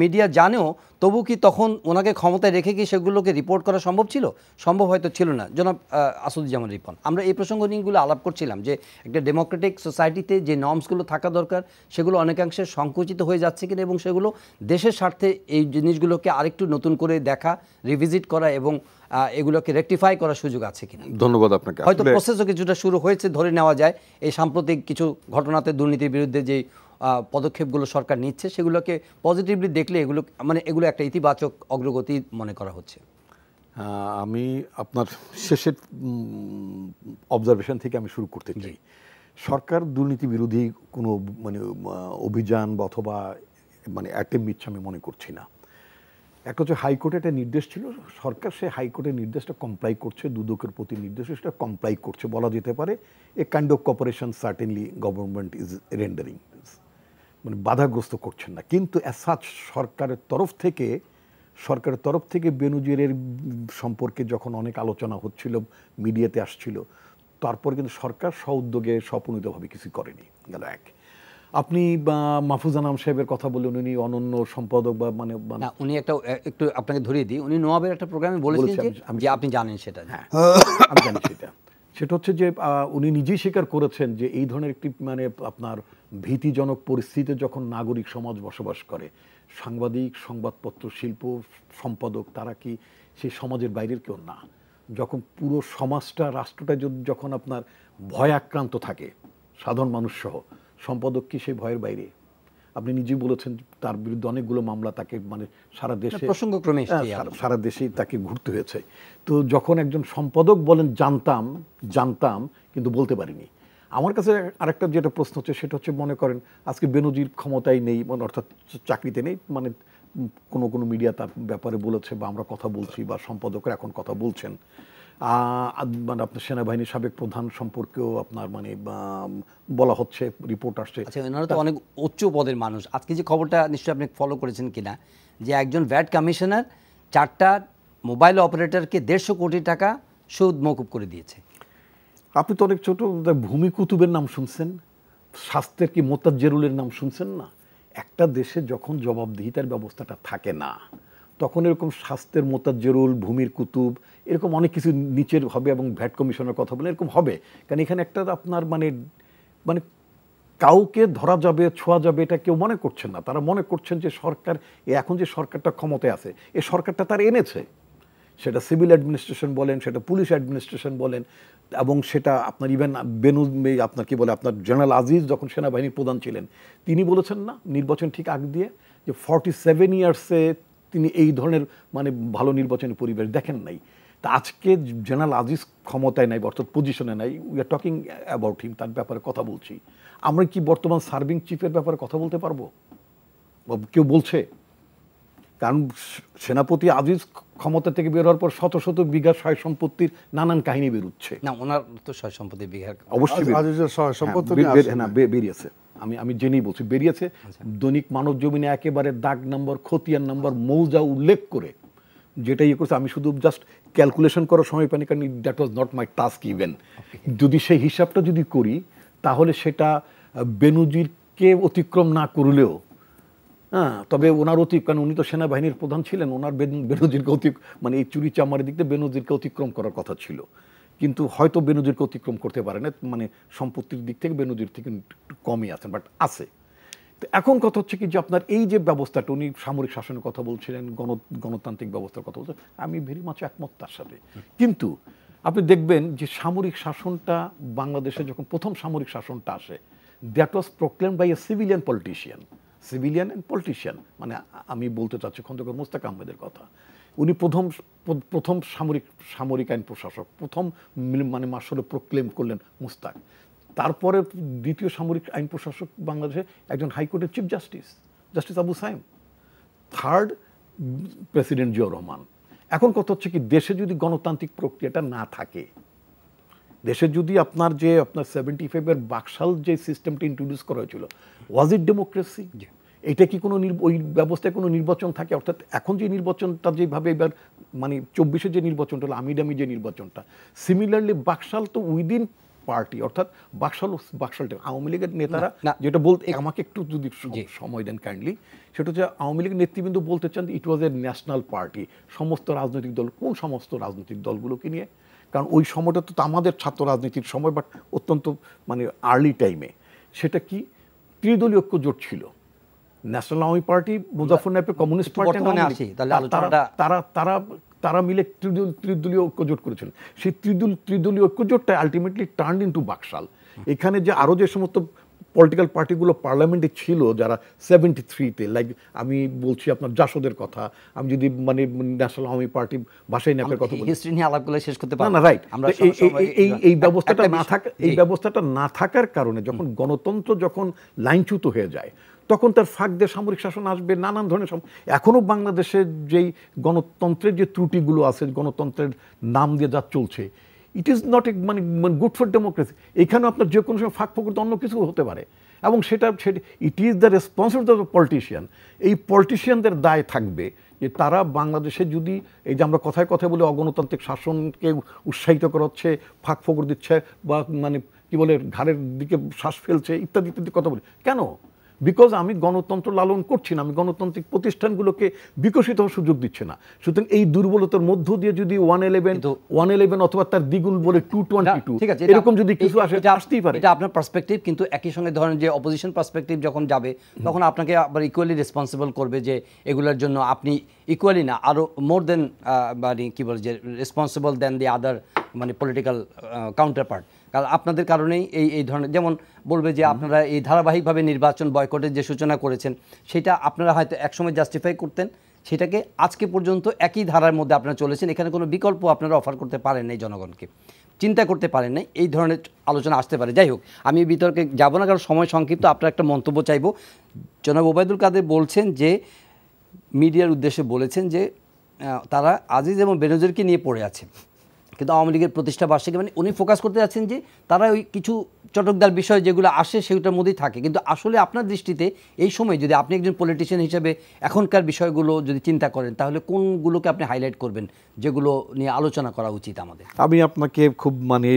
মিডিয়া জানেও তবু কি তখন ওনাকে ক্ষমতায় রেখে কি সেগুলোকে রিপোর্ট করা সম্ভব ছিল? সম্ভব হয়তো ছিল না। জনাব আসাদুজ্জামান রিপন, আমরা এই প্রসঙ্গ নিয়েগুলো আলাপ করছিলাম যে একটা ডেমোক্রেটিক সোসাইটিতে যে নর্মসগুলো থাকা দরকার সেগুলো অনেকাংশে সংকুচিত হয়ে যাচ্ছে কিনা এবং সেগুলো দেশের স্বার্থে এই জিনিসগুলোকে আরেকটু নতুন করে দেখা, রিভিজিট করা এবং এগুলোকে রেকটিফাই করার সুযোগ আছে কিনা? ধন্যবাদ আপনাকে। হয়তো প্রসেসও কিছুটা শুরু হয়েছে ধরে নেওয়া যায়। এই সাম্প্রতিক কিছু ঘটনাতে দুর্নীতির বিরুদ্ধে যে পদক্ষেপগুলো সরকার নিচ্ছে সেগুলোকে পজিটিভলি দেখলে এগুলো একটা ইতিবাচক অগ্রগতি মনে করা হচ্ছে। আমি আপনার শেষের অবজারভেশন থেকে আমি শুরু করতে চাই। সরকার দুর্নীতি বিরোধী কোনো অভিযান বা অথবা অ্যাটেম্প নিচ্ছে আমি মনে করছি না। একটা হচ্ছে হাইকোর্টে একটা নির্দেশ ছিল, সরকার সেই হাইকোর্টের নির্দেশটা কমপ্লাই করছে, দুদকের প্রতি নির্দেশ সেটা কমপ্লাই করছে বলা যেতে পারে। A kind of cooperation certainly government is rendering, বাধাগ্রস্ত করছেন না। কিন্তু অ্যাজ সাচ সরকারের তরফ থেকে বেনজিরের সম্পর্কে যখন অনেক আলোচনা হচ্ছিল, মিডিয়াতে আসছিল, তারপর কিন্তু সরকার স্ব-উদ্যোগে স্বপ্রণীতভাবে কিছু করেনি। গেল এক। আপনি মাহফুজ আনাম সাহেবের কথা বললেন, উনি অনন্য সম্পাদক বা উনি একটু আপনাকে ধরিয়ে দিই, উনি নোয়াবের একটা প্রোগ্রামে বলেছেন যে আপনি জানেন সেটা। হ্যাঁ, আমি জানি সেটা হচ্ছে যে উনি নিজেই স্বীকার করেছেন যে এই ধরনের একটি আপনার ভীতিজনক পরিস্থিতিতে যখন নাগরিক সমাজ বসবাস করে, সাংবাদিক, সংবাদপত্র শিল্প, সম্পাদক তারা কি সেই সমাজের বাইরের কেউ না। যখন পুরো সমাজটা, রাষ্ট্রটা যখন আপনার ভয় আক্রান্ত থাকে, সাধারণ মানুষ সহ, সম্পাদক কি সেই ভয়ের বাইরে? আপনি নিজেই বলেছেন তার বিরুদ্ধে অনেকগুলো মামলা তাকে সারা দেশে সারা দেশেই তাকে ঘুরতে হয়েছে। তো যখন একজন সম্পাদক বলেন জানতাম কিন্তু বলতে পারিনি। আমার কাছে আরেকটা যেটা প্রশ্ন হচ্ছে সেটা হচ্ছে, মনে করেন আজকে বেনজির ক্ষমতায় নেই, অর্থাৎ চাকরিতে নেই, কোনো মিডিয়া তার ব্যাপারে বলেছে বা আমরা কথা বলছি বা সম্পাদকরা এখন কথা বলছেন, আপনার সেনাবাহিনীর সাবেক প্রধান সম্পর্কেও আপনার বলা হচ্ছে, রিপোর্ট আসছে। আচ্ছা, এনারা তো অনেক উচ্চ পদের মানুষ। আজকে যে খবরটা নিশ্চয়ই আপনি ফলো করেছেন কিনা, যে একজন ভ্যাট কমিশনার 4টা মোবাইল অপারেটরকে 150 কোটি টাকা সুদ মওকুফ করে দিয়েছে। আপনি তো অনেক ছোট ভূমি কুতুবের নাম শুনছেন, স্বাস্থ্যের কি মোতাজ্জেরুলের নাম শুনছেন না? একটা দেশে যখন জবাবদিহিতার ব্যবস্থাটা থাকে না, তখন এরকম স্বাস্থ্যের মোতাজ্জেরুল, ভূমির কুতুব, এরকম অনেক কিছু নিচের হবে এবং ভ্যাট কমিশনের কথা বলে এরকম হবে। কারণ এখানে একটা আপনার কাউকে ধরা যাবে, ছোঁয়া যাবে এটা কেউ মনে করছেন না। তারা মনে করছেন যে সরকার, এখন যে সরকারটা ক্ষমতায় আছে, এই সরকারটা তারা এনেছে, সেটা সিভিল অ্যাডমিনিস্ট্রেশন বলেন, সেটা পুলিশ অ্যাডমিনিস্ট্রেশন বলেন, এবং সেটা আপনার ইভেন আপনার জেনারেল আজিজ যখন সেনাবাহিনীর প্রধান ছিলেন, তিনি বলেছেন না নির্বাচন ঠিক আগ দিয়ে যে 47 ইয়ার্সে তিনি এই ধরনের ভালো নির্বাচনী পরিবেশ দেখেন নাই। তা আজকে জেনারেল আজিজ ক্ষমতায় নাই, অর্থাৎ পজিশনে নাই, we are talking about him, তার ব্যাপারে কথা বলছি। আমরা কি বর্তমান সার্ভিং চিফের ব্যাপারে কথা বলতে পারবো? কেউ বলছে? কারণ সেনাপতি আজিজ ক্ষমতা থেকে বের হওয়ার পর শত শত বিঘা সয় সম্পত্তির নানান কাহিনী বেরোচ্ছে। না, ওনার তো সয় সম্পত্তি বিঘা অবশ্যই বেরিয়েছে, আমি জেনেই বলছি বেরিয়েছে। দৈনিক মানব জমিনে একেবারে দাগ নম্বর, খতিয়ান নম্বর, মৌজা উল্লেখ করে যেটা করছে, আমি শুধু জাস্ট ক্যালকুলেশন করার সময় পাইনি, কারণ that was not my task even. যদি সেই হিসাবটা যদি করি তাহলে সেটা বেনজিরকে অতিক্রম না করলেও, তবে ওনার কারণ উনি তো সেনাবাহিনীর প্রধান ছিলেন, ওনার বেনজিরকে এই চুরি চামারের দিক থেকে বেনজিরকে অতিক্রম করার কথা ছিল, কিন্তু হয়তো বেনজিরকে অতিক্রম করতে পারে না, সম্পত্তির দিক থেকে বেনজির থেকে একটু কমই আছেন, বাট আছে। তো এখন কথা হচ্ছে কি যে আপনার এই যে ব্যবস্থাটা, উনি সামরিক শাসনের কথা বলছিলেন, গণতান্ত্রিক ব্যবস্থার কথা বলছেন, আমি ভেরি মাচ একমত তার সাথে। কিন্তু আপনি দেখবেন যে সামরিক শাসনটা বাংলাদেশে যখন প্রথম সামরিক শাসনটা আসে, that was proclaim by a civilian and politician, মানে আমি বলতে চাচ্ছি খন্দকার মোস্তাক আহমেদের কথা। উনি প্রথম সামরিক আইন প্রশাসক, প্রথম মানে মার্শালে প্রোক্লেম করলেন মুস্তাক। তারপরে দ্বিতীয় সামরিক আইন প্রশাসক বাংলাদেশে একজন হাইকোর্টের chief justice Abu Saim, third president Ziaur Rahman. এখন কথা হচ্ছে কি, দেশে যদি গণতান্ত্রিক প্রক্রিয়াটা না থাকে, দেশে যদি আপনার 75-এর বাকশাল যে সিস্টেমটা ইন্ট্রোডিউস করা হয়েছিল, ওয়াজ ইট ডেমোক্রেসি? এটা কি কোনো ওই ব্যবস্থায় কোনো নির্বাচন থাকে? অর্থাৎ এখন যে নির্বাচনটা যেভাবে এবার মানে 24-এ যে নির্বাচনটা হলো, আমিডামি যে নির্বাচনটা, সিমিলারলি বাকশাল তো উইদিন পার্টি, অর্থাৎ বাকশালটা আওয়ামী লীগের নেতারা যেটা বলতে, আমাকে একটু যদি সময় দেন কাইন্ডলি, সেটা হচ্ছে আওয়ামী লীগের নেতৃবৃন্দ বলতে চান ইট ওয়াজ এ ন্যাশনাল পার্টি, সমস্ত রাজনৈতিক দল। কোন সমস্ত রাজনৈতিক দলগুলোকে নিয়ে? কারণ ওই সময়টা তো আমাদের ছাত্র রাজনীতির সময়, বাট অত্যন্ত মানে আর্লি টাইমে। সেটা কি ত্রিদলীয় ঐক্য জোট ছিল, ন্যাশনাল আওয়ামী পার্টি, মুজাফফর নাইবের কমিউনিস্ট পার্টি, তারা মিলে ত্রিদলীয় ঐক্যজোট করেছিলেন। সেই ত্রিদলীয় ঐক্যজোটটা আলটিমেটলি টার্ন ইনটু বাকশাল। এখানে যে আরও যে সমস্ত পলিটিক্যাল পার্টিগুলো পার্লামেন্টে ছিল যারা 73-তে, লাইক আমি বলছি আপনার জাসদের কথা, আমি যদি মানে ন্যাশনাল আওয়ামী পার্টি ভাষায় ন্যাপের কথা বলি, হিস্ট্রি নিয়ে আলাপগুলো শেষ করতে পারি না, রাইট। এই ব্যবস্থাটা না থাকার কারণে যখন গণতন্ত্র যখন লাইনচ্যুত হয়ে যায়, তখন তার ফাঁক দিয়ে সামরিক শাসন আসবে, নানান ধরনের। এখনও বাংলাদেশে যেই গণতন্ত্রের যে ত্রুটিগুলো আছে, গণতন্ত্রের নাম দিয়ে যা চলছে, ইট ইজ নট এ মানে গুড ফর ডেমোক্রেসি। এখানে আপনার যে কোনো সময় ফাঁক ফোকর অন্য কিছু হতে পারে, এবং সেটা it is the responsibility of the politician. এই পলিটিশিয়ানদের দায় থাকবে যে তারা বাংলাদেশে যদি এই যে আমরা কথায় কথায় বলে অগণতান্ত্রিক শাসনকে উৎসাহিত করা হচ্ছে, ফাঁক ফোকর দিচ্ছে, বা মানে কি বলে ঘাড়ের দিকে শ্বাস ফেলছে, ইত্যাদি ইত্যাদি কথা বলি, কেন? বিকজ আমি গণতন্ত্র লালন করছি না, আমি গণতান্ত্রিক প্রতিষ্ঠানগুলোকে বিকশিত হওয়ার সুযোগ দিচ্ছে না। সুতরাং এই দুর্বলতার মধ্য দিয়ে যদি 111 অথবা তার দ্বিগুণ বলে 222 এরকম যদি কিছু আসে, আসতেই পারে। এটা আপনার পার্সপেক্টিভ, কিন্তু একই সঙ্গে ধরেন যে অপোজিশন পার্সপেক্টিভ যখন যাবে, তখন আপনাকে আবার ইকুয়ালি রেসপন্সিবল করবে যে এগুলোর জন্য আপনি ইকুয়ালি না, আরও মোর দেন মানে কী বলে যে রেসপন্সিবল দেন দি আদার মানে পলিটিক্যাল কাউন্টার পার্ট। কারণ আপনাদের কারণেই এই ধরনের, যেমন বলবে যে আপনারা এই ধারাবাহিকভাবে নির্বাচন বয়কটের যে সূচনা করেছেন, সেটা আপনারা হয়তো একসময় জাস্টিফাই করতেন, সেটাকে আজকে পর্যন্ত একই ধারার মধ্যে আপনারা চলেছেন, এখানে কোনো বিকল্প আপনারা অফার করতে পারেন নাই, জনগণকে চিন্তা করতে পারেন নাই, এই ধরনের আলোচনা আসতে পারে। যাই হোক, আমি বিতর্কে যাব না, কারণ সময় সংক্ষিপ্ত। আপনার একটা মন্তব্য চাইব। জনাব ওবায়দুল কাদের বলছেন যে মিডিয়ার উদ্দেশ্যে বলেছেন যে তারা আজিজ এবং বেনজিরকে নিয়ে পড়ে আছে, কিন্তু আওয়ামী লীগের প্রতিষ্ঠা বার্ষিকী মানে উনি ফোকাস করতে যাচ্ছেন যে তারা ওই কিছু চটকদার বিষয় যেগুলো আসে সেগুলোর মধ্যেই থাকে। কিন্তু আসলে আপনার দৃষ্টিতে এই সময় যদি আপনি একজন পলিটিশিয়ান হিসেবে এখনকার বিষয়গুলো যদি চিন্তা করেন, তাহলে কোনগুলোকে আপনি হাইলাইট করবেন যেগুলো নিয়ে আলোচনা করা উচিত আমাদের? আমি আপনাকে খুব মানে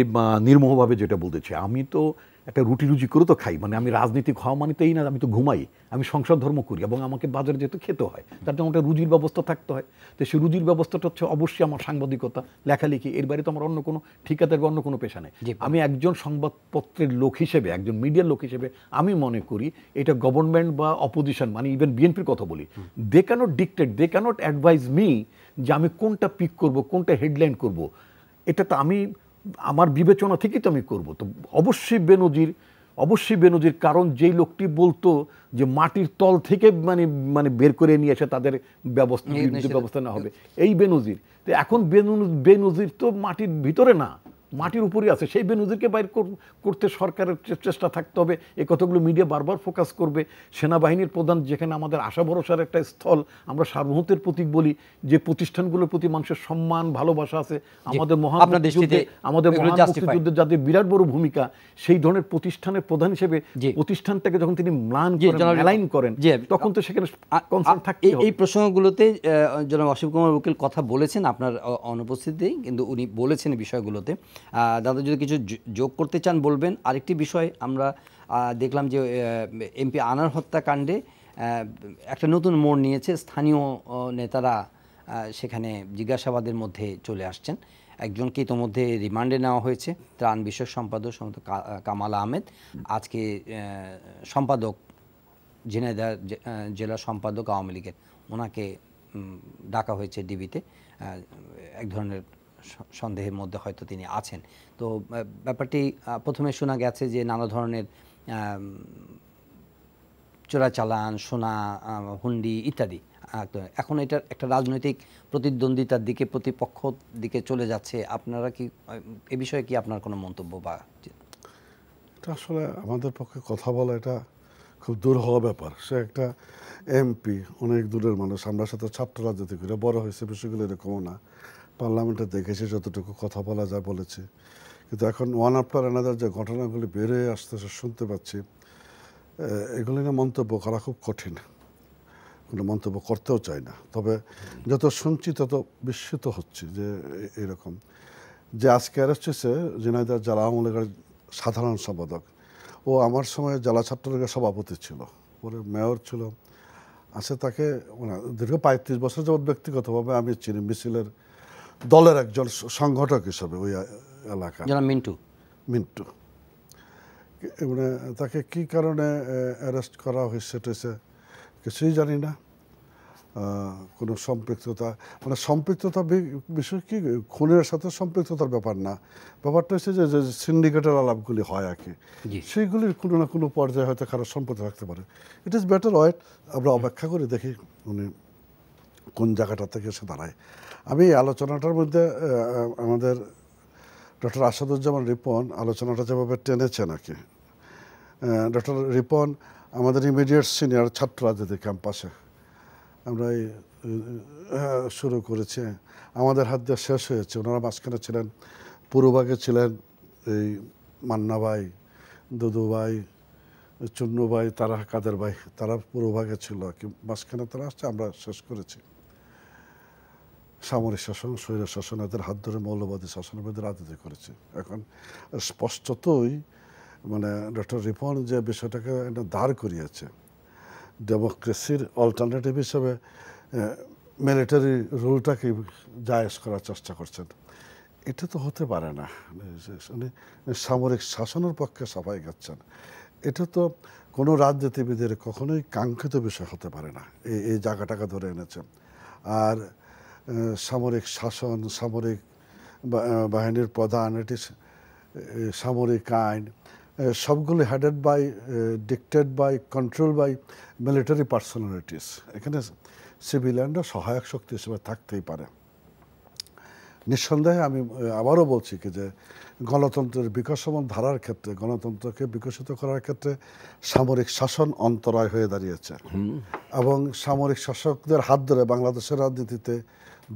নির্মোহভাবে যেটা বলতে চাই, আমি তো একটা রুজি করে তো খাই, মানে আমি রাজনীতিক হওয়া মানে তো এই না আমি তো ঘুমাই, আমি সংসার ধর্ম করি, এবং আমাকে বাজারে যেতে খেতে হয়, তার জন্য একটা রুজির ব্যবস্থা থাকতে হয়। তো সেই রুজির ব্যবস্থাটা হচ্ছে অবশ্যই আমার সাংবাদিকতা, লেখালেখি, এর বাইরে তো আমার অন্য কোনো ঠিকাদার বা অন্য কোনো পেশা নেই। আমি একজন সংবাদপত্রের লোক হিসেবে, একজন মিডিয়ার লোক হিসেবে আমি মনে করি এটা গভর্নমেন্ট বা অপোজিশন, মানে ইভেন বিএনপির কথা বলি, they can't dictate, they can't advise me যে আমি কোনটা পিক করব, কোনটা হেডলাইন করব। এটা তো আমি আমার বিবেচনা থেকেই তো আমি করবো। তো অবশ্যই বেনজির, কারণ যেই লোকটি বলতো যে মাটির তল থেকে মানে বের করে নিয়ে এসে তাদের ব্যবস্থা না হবে, এই বেনজির। তো এখন বেনজির তো মাটির ভিতরে না, মাটির উপরে আছে, সেই বেনজিরকে বাইর করতে সরকারের চেষ্টা থাকতে হবে। এই কথাগুলো মিডিয়া বারবার ফোকাস করবে। সেনাবাহিনীর প্রধান, যেখানে আমাদের আশা ভরসার একটা স্থল, আমরা সার্বভৌমত্বের প্রতীক বলি, যে প্রতিষ্ঠানগুলোর প্রতি মানুষের সম্মান ভালোবাসা আছে, আমাদের মহান মুক্তিযুদ্ধে যাদের বিরাট বড় ভূমিকা, সেই ধরনের প্রতিষ্ঠানের প্রধান হিসেবে প্রতিষ্ঠানটাকে যখন তিনি ম্লান করেন, তখন তো সেখানে কনসার্ন থাকতে হবে। এই প্রসঙ্গগুলোতে জনাব অসীম কুমার উকিল কথা বলেছেন আপনার অনুপস্থিতিতেই, কিন্তু উনি বলেছেন এই বিষয়গুলোতে। দাদা যদি কিছু যোগ করতে চান বলবেন। আরেকটি বিষয় আমরা দেখলাম যে এমপি আনার হত্যাকাণ্ডে একটা নতুন মোড় নিয়েছে, স্থানীয় নেতারা সেখানে জিজ্ঞাসাবাদের মধ্যে চলে আসছেন। একজনকে ইতোমধ্যে রিমান্ডে নেওয়া হয়েছে, ত্রাণ বিষয়ক সম্পাদক কামাল আহমেদ, আজকে সম্পাদক ঝিনাইদহ জেলা সম্পাদক আওয়ামী লীগের, ওনাকে ডাকা হয়েছে ডিবিতে। এক ধরনের সন্দেহের মধ্যে হয়তো তিনি আছেন। তো ব্যাপারটি প্রথমে শোনা গেছে যে নানা ধরনের চোরাচালান, সোনা, হুন্ডি ইত্যাদি। এখন এটা একটা রাজনৈতিক প্রতিদ্বন্দ্বিতার দিকে, প্রতিপক্ষ দিকে চলে যাচ্ছে। আপনারা কি এ বিষয়ে কি আপনার কোনো মন্তব্য বা? এটা আসলে আমাদের পক্ষে কথা বলা এটা খুব দূর হওয়া ব্যাপার। সে একটা এমপি, অনেক দূরের মানুষ, আমরা সাথে ছাত্র রাজনীতি করে বড় হয়েছে, বিষয়গুলো এরকমও না। পার্লামেন্টে দেখেছি যতটুকু কথা বলা যায় বলেছে, কিন্তু এখন ওয়ান আফটার অ্যানাদার যে ঘটনাগুলি বেরিয়ে আসতেছে শুনতে পাচ্ছি, এগুলি নিয়ে মন্তব্য করা খুব কঠিন, কোনো মন্তব্য করতেও চাই না। তবে যত শুনছি তত বিস্মিত হচ্ছি যে এরকম যে আজকে অ্যারেস্ট হয়েছে ঝিনাইদহ জেলা আওয়ামী লীগের সাধারণ সম্পাদক, ও আমার সময় জেলা ছাত্রলীগের সভাপতি ছিল, পরে মেয়র ছিল, আছে তাকে মানে দীর্ঘ 35 বছর যাবৎ ব্যক্তিগতভাবে আমি চিনি, মিছিলের দলের একজন সংগঠক হিসাবে ওই এলাকা। মিন্টু মানে তাকে কি কারণে অ্যারেস্ট করা হয়েছে কিছুই জানি না। কোনো সম্পৃক্ততা, মানে সম্পৃক্ততা বিষয় কি, খুনের সাথে সম্পৃক্ততার ব্যাপার না, ব্যাপারটা হচ্ছে যে সিন্ডিকেটের আলাপগুলি হয় আর কি, সেইগুলির কোনো না কোনো পর্যায়ে হয়তো কারো সম্পৃক্ত থাকতে পারে। ইট ইজ বেটার ওয়েট, আমরা অপেক্ষা করে দেখি উনি কোন জায়গাটা থেকে এসে দাঁড়ায়। আমি এই আলোচনাটার মধ্যে আমাদের ডক্টর আসাদুজ্জামান রিপন আলোচনাটা যেভাবে টেনেছেন আর কি, ডক্টর রিপন আমাদের ইমিডিয়েট সিনিয়র ছাত্র রাজনীতি ক্যাম্পাসে আমরা শুরু করেছি, আমাদের হাত দিয়ে শেষ হয়েছে। ওনারা মাঝখানে ছিলেন, পূর্বভাগে ছিলেন এই মান্না ভাই, দুদু ভাই, চুন্নু ভাই, তারা কাদের ভাই, তারা পূর্বভাগে ছিল আর কি, মাঝখানে তারা আসছে, আমরা শেষ করেছি। সামরিক শাসন, স্বৈর শাসন, এদের হাত ধরে মৌলবাদী শাসনের মধ্যে রাজনীতি করেছে। এখন স্পষ্টতই মানে ডক্টর রিপন যে বিষয়টাকে দাঁড় করিয়েছে, ডেমোক্রেসির অল্টারনেটিভ হিসেবে মিলিটারি রুলটাকে জায়েজ করার চেষ্টা করছেন, এটা তো হতে পারে না। উনি সামরিক শাসনের পক্ষে সাফাই গাচ্ছেন, এটা তো কোনো রাজনীতিবিদের কখনোই কাঙ্ক্ষিত বিষয় হতে পারে না। এই জায়গাটাকে ধরে এনেছেন। আর সামরিক শাসন, সামরিক বাহিনীর প্রধান, এটি সামরিক আইন, সবগুলো headed by, dictated by, control by military personalities. এখানে সিভিলিয়ানরা সহায়ক শক্তি হিসেবে থাকতেই পারে। নিঃসন্দেহে আমি আবারও বলছি কি যে গণতন্ত্রের বিকাশমান ধারার ক্ষেত্রে, গণতন্ত্রকে বিকশিত করার ক্ষেত্রে সামরিক শাসন অন্তরায় হয়ে দাঁড়িয়েছে, এবং সামরিক শাসকদের হাত ধরে বাংলাদেশের রাজনীতিতে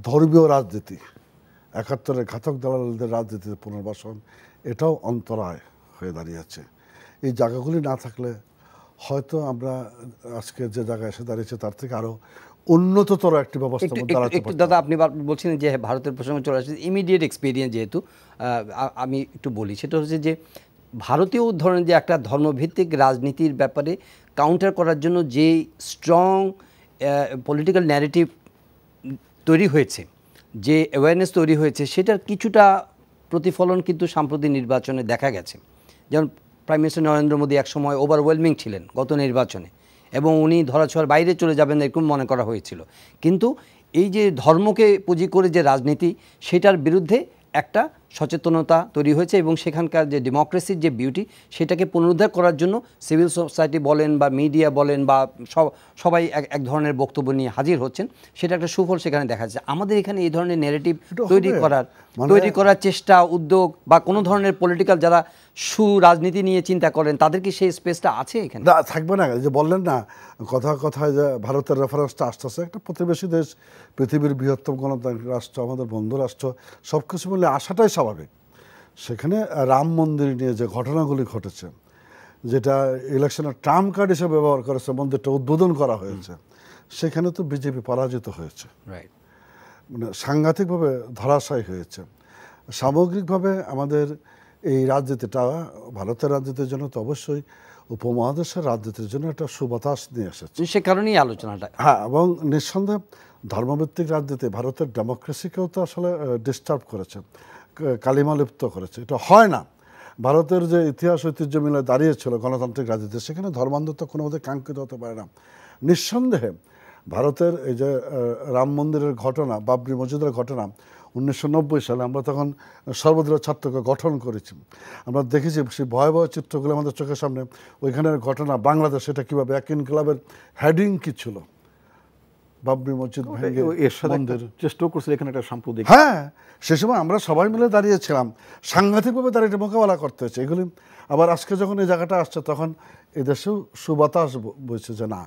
ধর্মীয় রাজনীতি, 71-এর ঘাতক দালালদের রাজনীতিতে পুনর্বাসন, এটাও অন্তরায় হয়ে দাঁড়িয়েছে। এই জায়গাগুলি না থাকলে হয়তো আমরা আজকে যে জায়গায় এসে দাঁড়িয়েছে তার থেকে আরো উন্নততর একটি ব্যবস্থা দাঁড়াতে পারত। দাদা, আপনি বলছেন যে ভারতের প্রসঙ্গে চলে আসছে, ইমিডিয়েট এক্সপিরিয়েন্স যেহেতু আমি একটু বলি, সেটা হচ্ছে যে ভারতীয় ধরনের যে একটা ধর্মভিত্তিক রাজনীতির ব্যাপারে কাউন্টার করার জন্য যে স্ট্রং পলিটিক্যাল ন্যারেটিভ তৈরি হয়েছে, যে অ্যাওয়ারনেস তৈরি হয়েছে, সেটার কিছুটা প্রতিফলন কিন্তু সাম্প্রতিক নির্বাচনে দেখা গেছে। যেমন প্রাইম মিনিস্টার নরেন্দ্র মোদী একসময় ওভারওয়েলমিং ছিলেন গত নির্বাচনে, এবং উনি ধরাছোঁয়ার বাইরে চলে যাবেন এরকম মনে করা হয়েছিল। কিন্তু এই যে ধর্মকে পুঁজি করে যে রাজনীতি, সেটার বিরুদ্ধে একটা সচেতনতা তৈরি হয়েছে, এবং সেখানকার যে ডেমোক্রেসির যে বিউটি, সেটাকে পুনরুদ্ধার করার জন্য সিভিল সোসাইটি বলেন বা মিডিয়া বলেন বা সবাই এক ধরনের বক্তব্য নিয়ে হাজির হচ্ছেন, সেটা একটা সুফল সেখানে দেখা যাচ্ছে। আমাদের এখানে এই ধরনের নেগেটিভ তৈরি করার চেষ্টা, উদ্যোগ বা কোনো ধরনের পলিটিক্যাল যারা রাজনীতি নিয়ে চিন্তা করেন, তাদের কি সেই স্পেসটা আছে এখানে? না, থাকবে না। যে বললেন না, কথায় যে ভারতের রেফারেন্সটা আসতেছে, একটা প্রতিবেশী দেশ, পৃথিবীর বৃহত্তম গণতান্ত্রিক রাষ্ট্র, আমাদের বন্ধু রাষ্ট্র, সব কিছু বললে আসাটাই স্বাভাবিক। সেখানে রাম মন্দির নিয়ে যে ঘটনাগুলি ঘটেছে, যেটা ইলেকশনের ট্রাম্প কার্ড হিসেবে ব্যবহার করেছে, মন্দিরটা উদ্বোধন করা হয়েছে, সেখানে তো বিজেপি পরাজিত হয়েছে, মানে সাংঘাতিকভাবে ধরাশায়ী হয়েছে। সামগ্রিকভাবে আমাদের এই রাজনীতিটা ভারতের রাজনীতির জন্য তো অবশ্যই উপমহাদেশের রাজনীতির জন্য একটা সুবাতাস নিয়ে এসেছে, সে কারণেই আলোচনাটা। হ্যাঁ, এবং নিঃসন্দেহে ধর্মভিত্তিক রাজনীতি ভারতের ডেমোক্রেসিকেও তো আসলে ডিস্টার্ব করেছে, কালিমালিপ্ত করেছে। এটা হয় না, ভারতের যে ইতিহাস ঐতিহ্য মিলে দাঁড়িয়েছিল গণতান্ত্রিক রাজনীতি, সেখানে ধর্মান্ধতা কোনো মতে কাঙ্ক্ষিত হতে পারে না। নিঃসন্দেহে ভারতের এই যে রাম মন্দিরের ঘটনা, বাবরি মসজিদের ঘটনা 1990 সালে, আমরা তখন সর্বদলীয় ছাত্রকে গঠন করেছি, আমরা দেখেছি সেই ভয়াবহ চিত্রগুলো আমাদের চোখের সামনে। ওইখানের ঘটনা বাংলাদেশ এটা কীভাবে এক ইনকলাবের হেডিং কী ছিল, বাবরি মসজিদ ভেঙে এর সাথে চেষ্টাও করছে এখানে একটা সাম্প্রদায়িক, হ্যাঁ সে সময় আমরা সবাই মিলে দাঁড়িয়েছিলাম, সাংঘাতিকভাবে দাঁড়িয়ে মোকাবেলা করতে হয়েছে এগুলি। আবার আজকে যখন এই জায়গাটা আসছে তখন এদেশেও সুবাতাস বইছে যে না,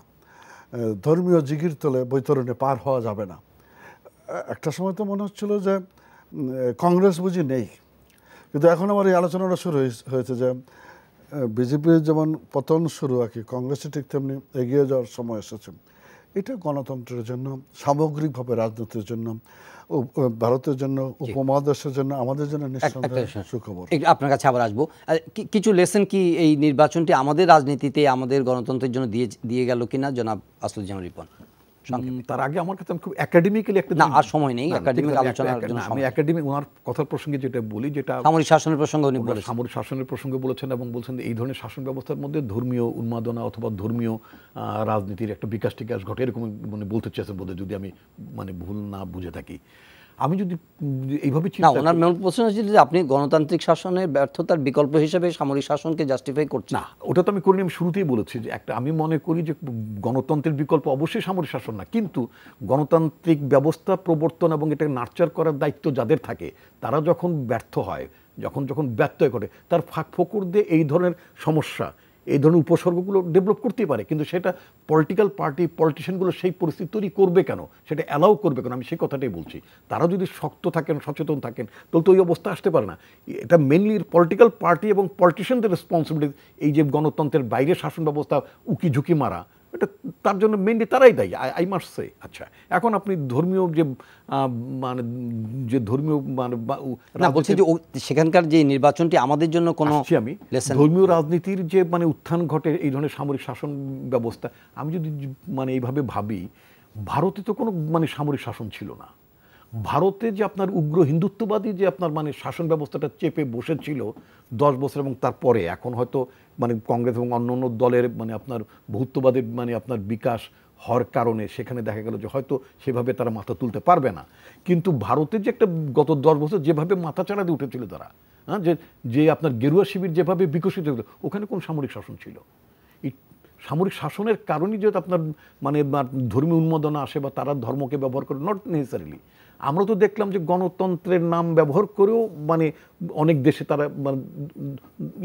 ধর্মীয় জিগির তলে বৈতরণে পার হওয়া যাবে না। একটা সময় তো মনে হচ্ছিল যে কংগ্রেস বুঝি নেই, কিন্তু এখন আমার এই আলোচনাটা শুরু হয়েছে যে বিজেপির যেমন পতন শুরু আর কি, কংগ্রেসে ঠিক তেমনি এগিয়ে যাওয়ার সময় এসেছে। এটা গণতন্ত্রের জন্য, সামগ্রিকভাবে রাজনীতির জন্য, ভারতের জন্য, উপমহাদেশের জন্য, আমাদের জন্য নিঃসন্দেহে সুখবর। আপনার কাছে আবার আসবো। কিছু লেসন কি এই নির্বাচনটি আমাদের রাজনীতিতে, আমাদের গণতন্ত্রের জন্য দিয়ে গেল কিনা, জনাব আসাদুজ্জামান রিপন? তার আগে আমার কাছে আমি খুব একাডেমিক্যালি একটা, না আর সময় নেই একাডেমিক আলোচনার জন্য, আমি একাডেমিক ওনার কথার প্রসঙ্গে যেটা বলি, যেটা সামরিক শাসনের প্রসঙ্গে উনি বলেছেন, সামরিক শাসনের প্রসঙ্গে বলেছেন এবং বলছেন এই ধরনের শাসন ব্যবস্থার মধ্যে ধর্মীয় উন্মাদনা অথবা ধর্মীয় রাজনীতির একটা বিকাশ টিকাশ ঘটে, এরকম মানে বলতে চেয়েছেন বোধহয়, যদি আমি মানে ভুল না বুঝে থাকি। আমি যদি এইভাবে না, ওনার মূল প্রশ্ন হচ্ছে যে আপনি গণতান্ত্রিক শাসনের ব্যর্থতার বিকল্প হিসেবে সামরিক শাসনকে জাস্টিফাই করছেন। না, ওটা তো আমি করিনি, আমি শুরুতেই বলেছি যে একটা, আমি মনে করি যে গণতন্ত্রের বিকল্প অবশ্যই সামরিক শাসন না, কিন্তু গণতান্ত্রিক ব্যবস্থা প্রবর্তন এবং এটাকে নার্চার করার দায়িত্ব যাদের থাকে, তারা যখন ব্যর্থ হয়, যখন ব্যত্যয় ঘটে, তার ফাঁক ফোকর দিয়ে এই ধরনের সমস্যা, এই ধরনের উপসর্গগুলো ডেভেলপ করতেই পারে, কিন্তু সেটা পলিটিক্যাল পার্টি, পলিটিশিয়ানগুলো সেই পরিস্থিতি তৈরি করবে কেন, সেটা অ্যালাউ করবে কেন, আমি সেই কথাটাই বলছি। তারা যদি শক্ত থাকেন, সচেতন থাকেন, তাহলে তো ওই অবস্থা আসতে পারে না। এটা মেনলি পলিটিক্যাল পার্টি এবং পলিটিশিয়ানদের রেসপন্সিবিলিটি, এই যে গণতন্ত্রের বাইরে শাসন ব্যবস্থা উকি ঝুঁকি মারা, এটা তার জন্য মেনলি তারাই দায়ী, আই মাস্ট সে। আচ্ছা, এখন আপনি ধর্মীয় যে মানে যে ধর্মীয় মানে বলছি যে সেখানকার যে নির্বাচনটি আমাদের জন্য কোনো, আমি ধর্মীয় রাজনীতির যে মানে উত্থান ঘটে এই ধরনের সামরিক শাসন ব্যবস্থা, আমি যদি মানে এইভাবে ভাবি, ভারতে তো কোনো মানে সামরিক শাসন ছিল না। ভারতে যে আপনার উগ্র হিন্দুত্ববাদী যে আপনার মানে শাসন ব্যবস্থাটা চেপে বসেছিল 10 বছর, এবং তারপরে এখন হয়তো মানে কংগ্রেস এবং অন্য অন্য দলের মানে আপনার বহুত্ববাদের মানে আপনার বিকাশ হওয়ার কারণে সেখানে দেখা গেল যে হয়তো সেভাবে তারা মাথা তুলতে পারবে না। কিন্তু ভারতের যে একটা গত 10 বছর যেভাবে মাথা চাড়া দিয়ে উঠেছিল তারা, হ্যাঁ, যে আপনার গেরুয়া শিবির যেভাবে বিকশিত হতো, ওখানে কোন সামরিক শাসন ছিল? এই সামরিক শাসনের কারণেই যে আপনার মানে ধর্মীয় উন্মাদনা আসে বা তারা ধর্মকে ব্যবহার করে, নট নেসেসারিলি। আমরা তো দেখলাম যে গণতন্ত্রের নাম ব্যবহার করেও মানে অনেক দেশে তারা মানে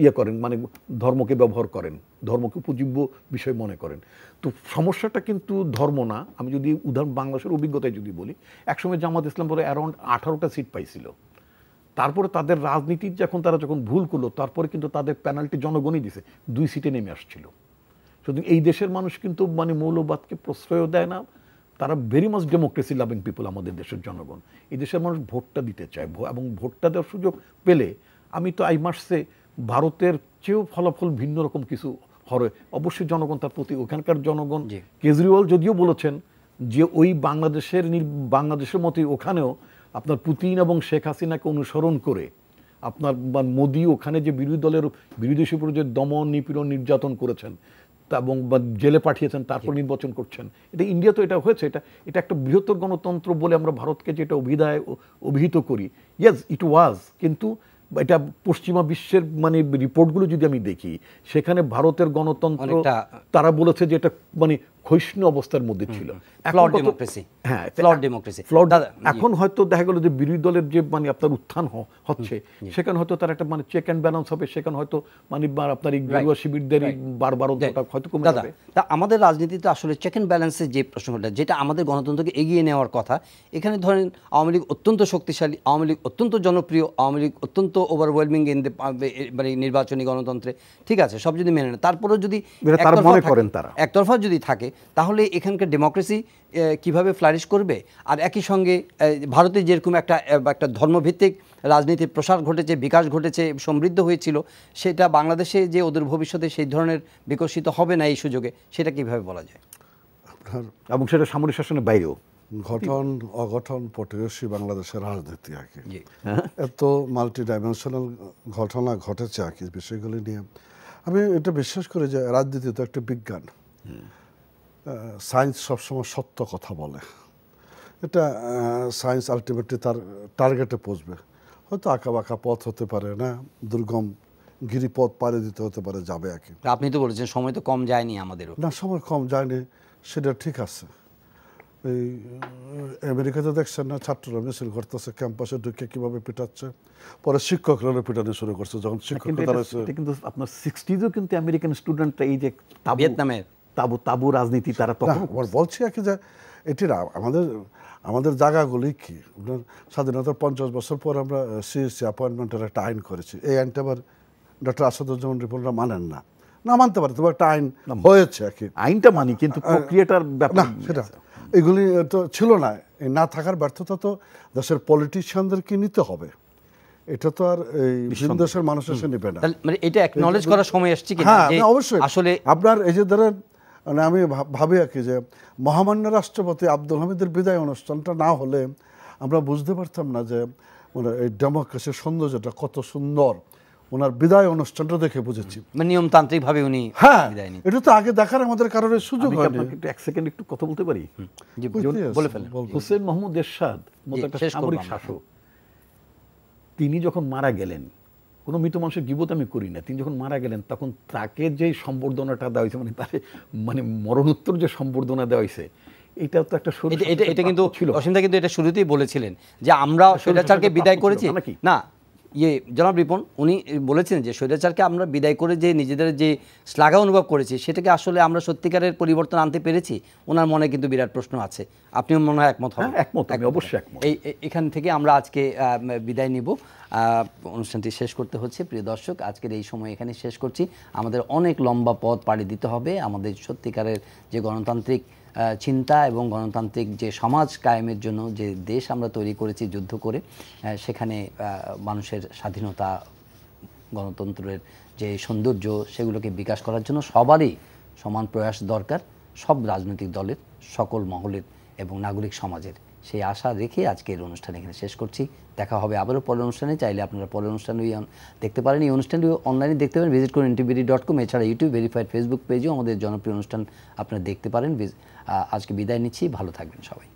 ইয়ে করেন, মানে ধর্মকে ব্যবহার করেন, ধর্মকে উপজীব্য বিষয় মনে করেন। তো সমস্যাটা কিন্তু ধর্ম না। আমি যদি উদাহরণ বাংলাদেশের অভিজ্ঞতায় যদি বলি, একসময় জামাত ইসলাম পরে অ্যারাউন্ড 18টা সিট পাইছিল। তারপরে তাদের রাজনীতির যখন ভুল করলো, তারপরে কিন্তু তাদের পেনাল্টি জনগণই দিছে, 2 সিটে নেমে আসছিল। সুতরাং এই দেশের মানুষ কিন্তু মানে মৌলবাদকে প্রশ্রয় দেয় না, তারা very much democracy loving people. আমাদের দেশের জনগণ, এই দেশের মানুষ ভোটটা দিতে চায়, এবং ভোটটা দেওয়ার সুযোগ পেলে আমি তো আই মাস্ট সে ভারতের চেয়েও ফলাফল ভিন্ন রকম কিছু হবে। অবশ্যই জনগণ তার প্রতি, ওখানকার জনগণ, কেজরিওয়াল যদিও বলেছেন যে ওই বাংলাদেশের মতোই ওখানেও আপনার পুতিন এবং শেখ হাসিনাকে অনুসরণ করে আপনার মোদি ওখানে যে বিরোধী উপর যে দমন, নিপীড়ন, নির্যাতন করেছেন এবং জেলে পাঠিয়েছেন, তারপর নির্বাচন করছেন। এটা ইন্ডিয়া তো এটা হয়েছে, এটা একটা বৃহত্তর গণতন্ত্র বলে আমরা ভারতকে যেটা অভিহিত করি, ইয়েস ইট ওয়াজ। কিন্তু এটা পশ্চিমা বিশ্বের মানে রিপোর্টগুলো যদি আমি দেখি, সেখানে ভারতের গণতন্ত্র তারা বলেছে যে এটা মানে ক্ষয়িষ্ণু অবস্থার মধ্যে ছিল। এখন হয়তো দেখা গেল যে বিরোধী দলের যে মানে আপনার উত্থান হচ্ছে, সেখানে হয়তো তার একটা মানে চেক অ্যান্ড ব্যালেন্স হবে, সেখানে হয়তো মানে আপনার এই গেরুয়া শিবিরদের বারবারতা হয়তো কমে যাবে। তা আমাদের রাজনীতিতে আসলে চেক অ্যান্ড ব্যালেন্সের যে প্রশ্নটা, যেটা আমাদের গণতন্ত্রকে এগিয়ে নেওয়ার কথা, এখানে ধরেন আওয়ামী লীগ অত্যন্ত শক্তিশালী, আওয়ামী লীগ অত্যন্ত জনপ্রিয়, আওয়ামী লীগ অত্যন্ত ওভারওয়েলমিং ইন মানে নির্বাচনী গণতন্ত্রে, ঠিক আছে, সব যদি মেনে নেয়, তারপরেও যদি একতরফা যদি থাকে, তাহলে এখানকার ডেমোক্রেসি কিভাবে ফ্লারিশ করবে? আর একই সঙ্গে ভারতে যেরকম একটা ধর্মভিত্তিক রাজনীতির প্রসার ঘটেছে, বিকাশ ঘটেছে, সমৃদ্ধ হয়েছিল, সেটা বাংলাদেশে যে ওদের ভবিষ্যতে সেই ধরনের বিকশিত হবে না এই সুযোগে, সেটা কিভাবে বলা যায়? এবং সেটা সামরিক শাসনের বাইরেও গঠন অগঠন পটয়সী বাংলাদেশের রাজনীতি আর কি। জি। এত মাল্টি ডাইমেনশনাল ঘটনা ঘটেছে আর কি বিষয়গুলি নিয়ে। আমি এটা বিশ্বাস করি যে রাজনীতি তো একটা বিজ্ঞান, সায়েন্স সবসময় সত্য কথা বলে, এটা সায়েন্স আলটিমেটলি তার টার্গেটে পৌঁছবে। হয়তো আঁকা বাঁকা পথ হতে পারে, না দুর্গম গিরিপথ পাড়ি দিতে হতে পারে, যাবে আর কি। আপনি তো বলেছেন সময় তো কম যায়নি আমাদেরও। না, সময় কম যায়নি, সেটা ঠিক আছে। এই আমেরিকাতে দেখছেন না, ছাত্ররা মিছিল করতেছে, ক্যাম্পাসে ঢুকে কিভাবে পিটাচ্ছে, পরে শিক্ষকরা পিটানো শুরু করছে যখন শিক্ষক কিন্তু আপনার 60s-ও কিন্তু আমেরিকান স্টুডেন্টরা এই যে ভিয়েতনামের তাবু রাজনীতি তারা তখন বলছি আর কি যে এটির আমাদের জায়গাগুলি কি, আপনার স্বাধীনতার 50 বছর পর আমরা সিএসসি অ্যাপয়েন্টমেন্টের একটা আইন করেছি। এই আইনটা আবার ডক্টর আসাদুজ্জামান রিপনরা মানেন না, মানতে পারে, তবে একটা আইন হয়েছে আর কি। আইনটা মানি, কিন্তু প্রক্রিয়াটার ব্যাপার না, সেটা এগুলি তো ছিল না। এই না থাকার ব্যর্থতা তো দেশের পলিটিশিয়ানদেরকে নিতে হবে, এটা তো আর এই ভিন দেশের মানুষ এসে নেবে না। মানে এটা অ্যাকনলেজ করার সময় আসছে কি? হ্যাঁ, অবশ্যই। আসলে আপনার এই যে ধরেন, মানে আমি ভাবি আর কি যে মহামান্য রাষ্ট্রপতি আব্দুল হামিদের বিদায় অনুষ্ঠানটা না হলে আমরা বুঝতে পারতাম না যে মানে এই ডেমোক্রেসির সৌন্দর্যটা কত সুন্দর। ওনার বিদায় অনুষ্ঠানটা দেখে বুঝেছি, মানে নিয়মতান্ত্রিক ভাবে উনি বিদায় নিন। এটা তো আগে দেখার আমাদের কারণে সুযোগ হয়নি। একটু এক সেকেন্ড একটু কথা বলতে পারি? জি, বলে ফেলেন। হোসেন মাহমুদ এরশাদ মতো একটা সামরিক শাসক, তিনি যখন মারা গেলেন, কোনো মৃত মানুষের গীবত আমি করি না, তিনি যখন মারা গেলেন তখন তাকে যে সম্বর্ধনাটা দেওয়া হয়েছে, মানে তার মানে মরণোত্তর যে সম্বর্ধনা দেওয়া হয়েছে, এটা তো একটা এটা কিন্তু অসীমদা কিন্তু এটা শুরুতেই বলেছিলেন যে আমরা স্বৈরাচারকে বিদায় করেছি না। জনাব রিপন উনি বলেছেন যে স্বৈরাচারকে আমরা বিদায় করে যে নিজেদের যে শ্লাঘা অনুভব করেছি, সেটাকে আসলে আমরা সত্যিকারের পরিবর্তন আনতে পেরেছি। ওনার মনে কিন্তু বিরাট প্রশ্ন আছে। আপনিও মনে হয় একমত হবেন? একমত, আমি অবশ্যই একমত। এখান থেকে আমরা আজকে বিদায় নিব, অনুষ্ঠানটি শেষ করতে হচ্ছে। প্রিয় দর্শক, আজকের এই সময় এখানে শেষ করছি। আমাদের অনেক লম্বা পথ পাড়ি দিতে হবে আমাদের সত্যিকারের যে গণতান্ত্রিক চিন্তা এবং গণতান্ত্রিক যে সমাজ কায়েমের জন্য যে দেশ আমরা তৈরি করেছি যুদ্ধ করে, সেখানে মানুষের স্বাধীনতা, গণতন্ত্রের যে সৌন্দর্য, সেগুলোকে বিকাশ করার জন্য সবারই সমান প্রয়াস দরকার, সব রাজনৈতিক দলের, সকল মহলের এবং নাগরিক সমাজের। সেই আশা রেখে আজকের অনুষ্ঠান এখানে শেষ করছি। দেখা হবে আবারও পরের অনুষ্ঠানে। চাইলে আপনারা পরের অনুষ্ঠানটি দেখতে পারেন। এই অনুষ্ঠানটি অনলাইনে দেখতে পারেন, ভিজিট করুন ntvd.com। এছাড়া ইউটিউব ভেরিফাইড ফেসবুক পেজেও আমাদের জনপ্রিয় অনুষ্ঠান আপনারা দেখতে পারেন। আজকে বিদায় নিচ্ছি, ভালো থাকবেন সবাই।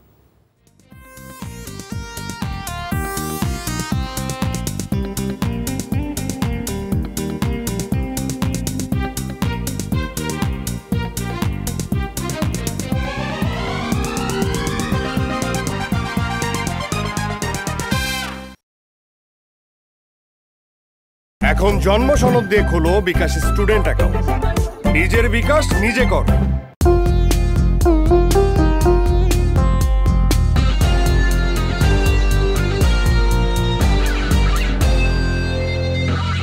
এখন জন্ম সনদ দিয়ে খোলো বিকাশ স্টুডেন্ট অ্যাকাউন্ট। নিজের বিকাশ নিজে কর।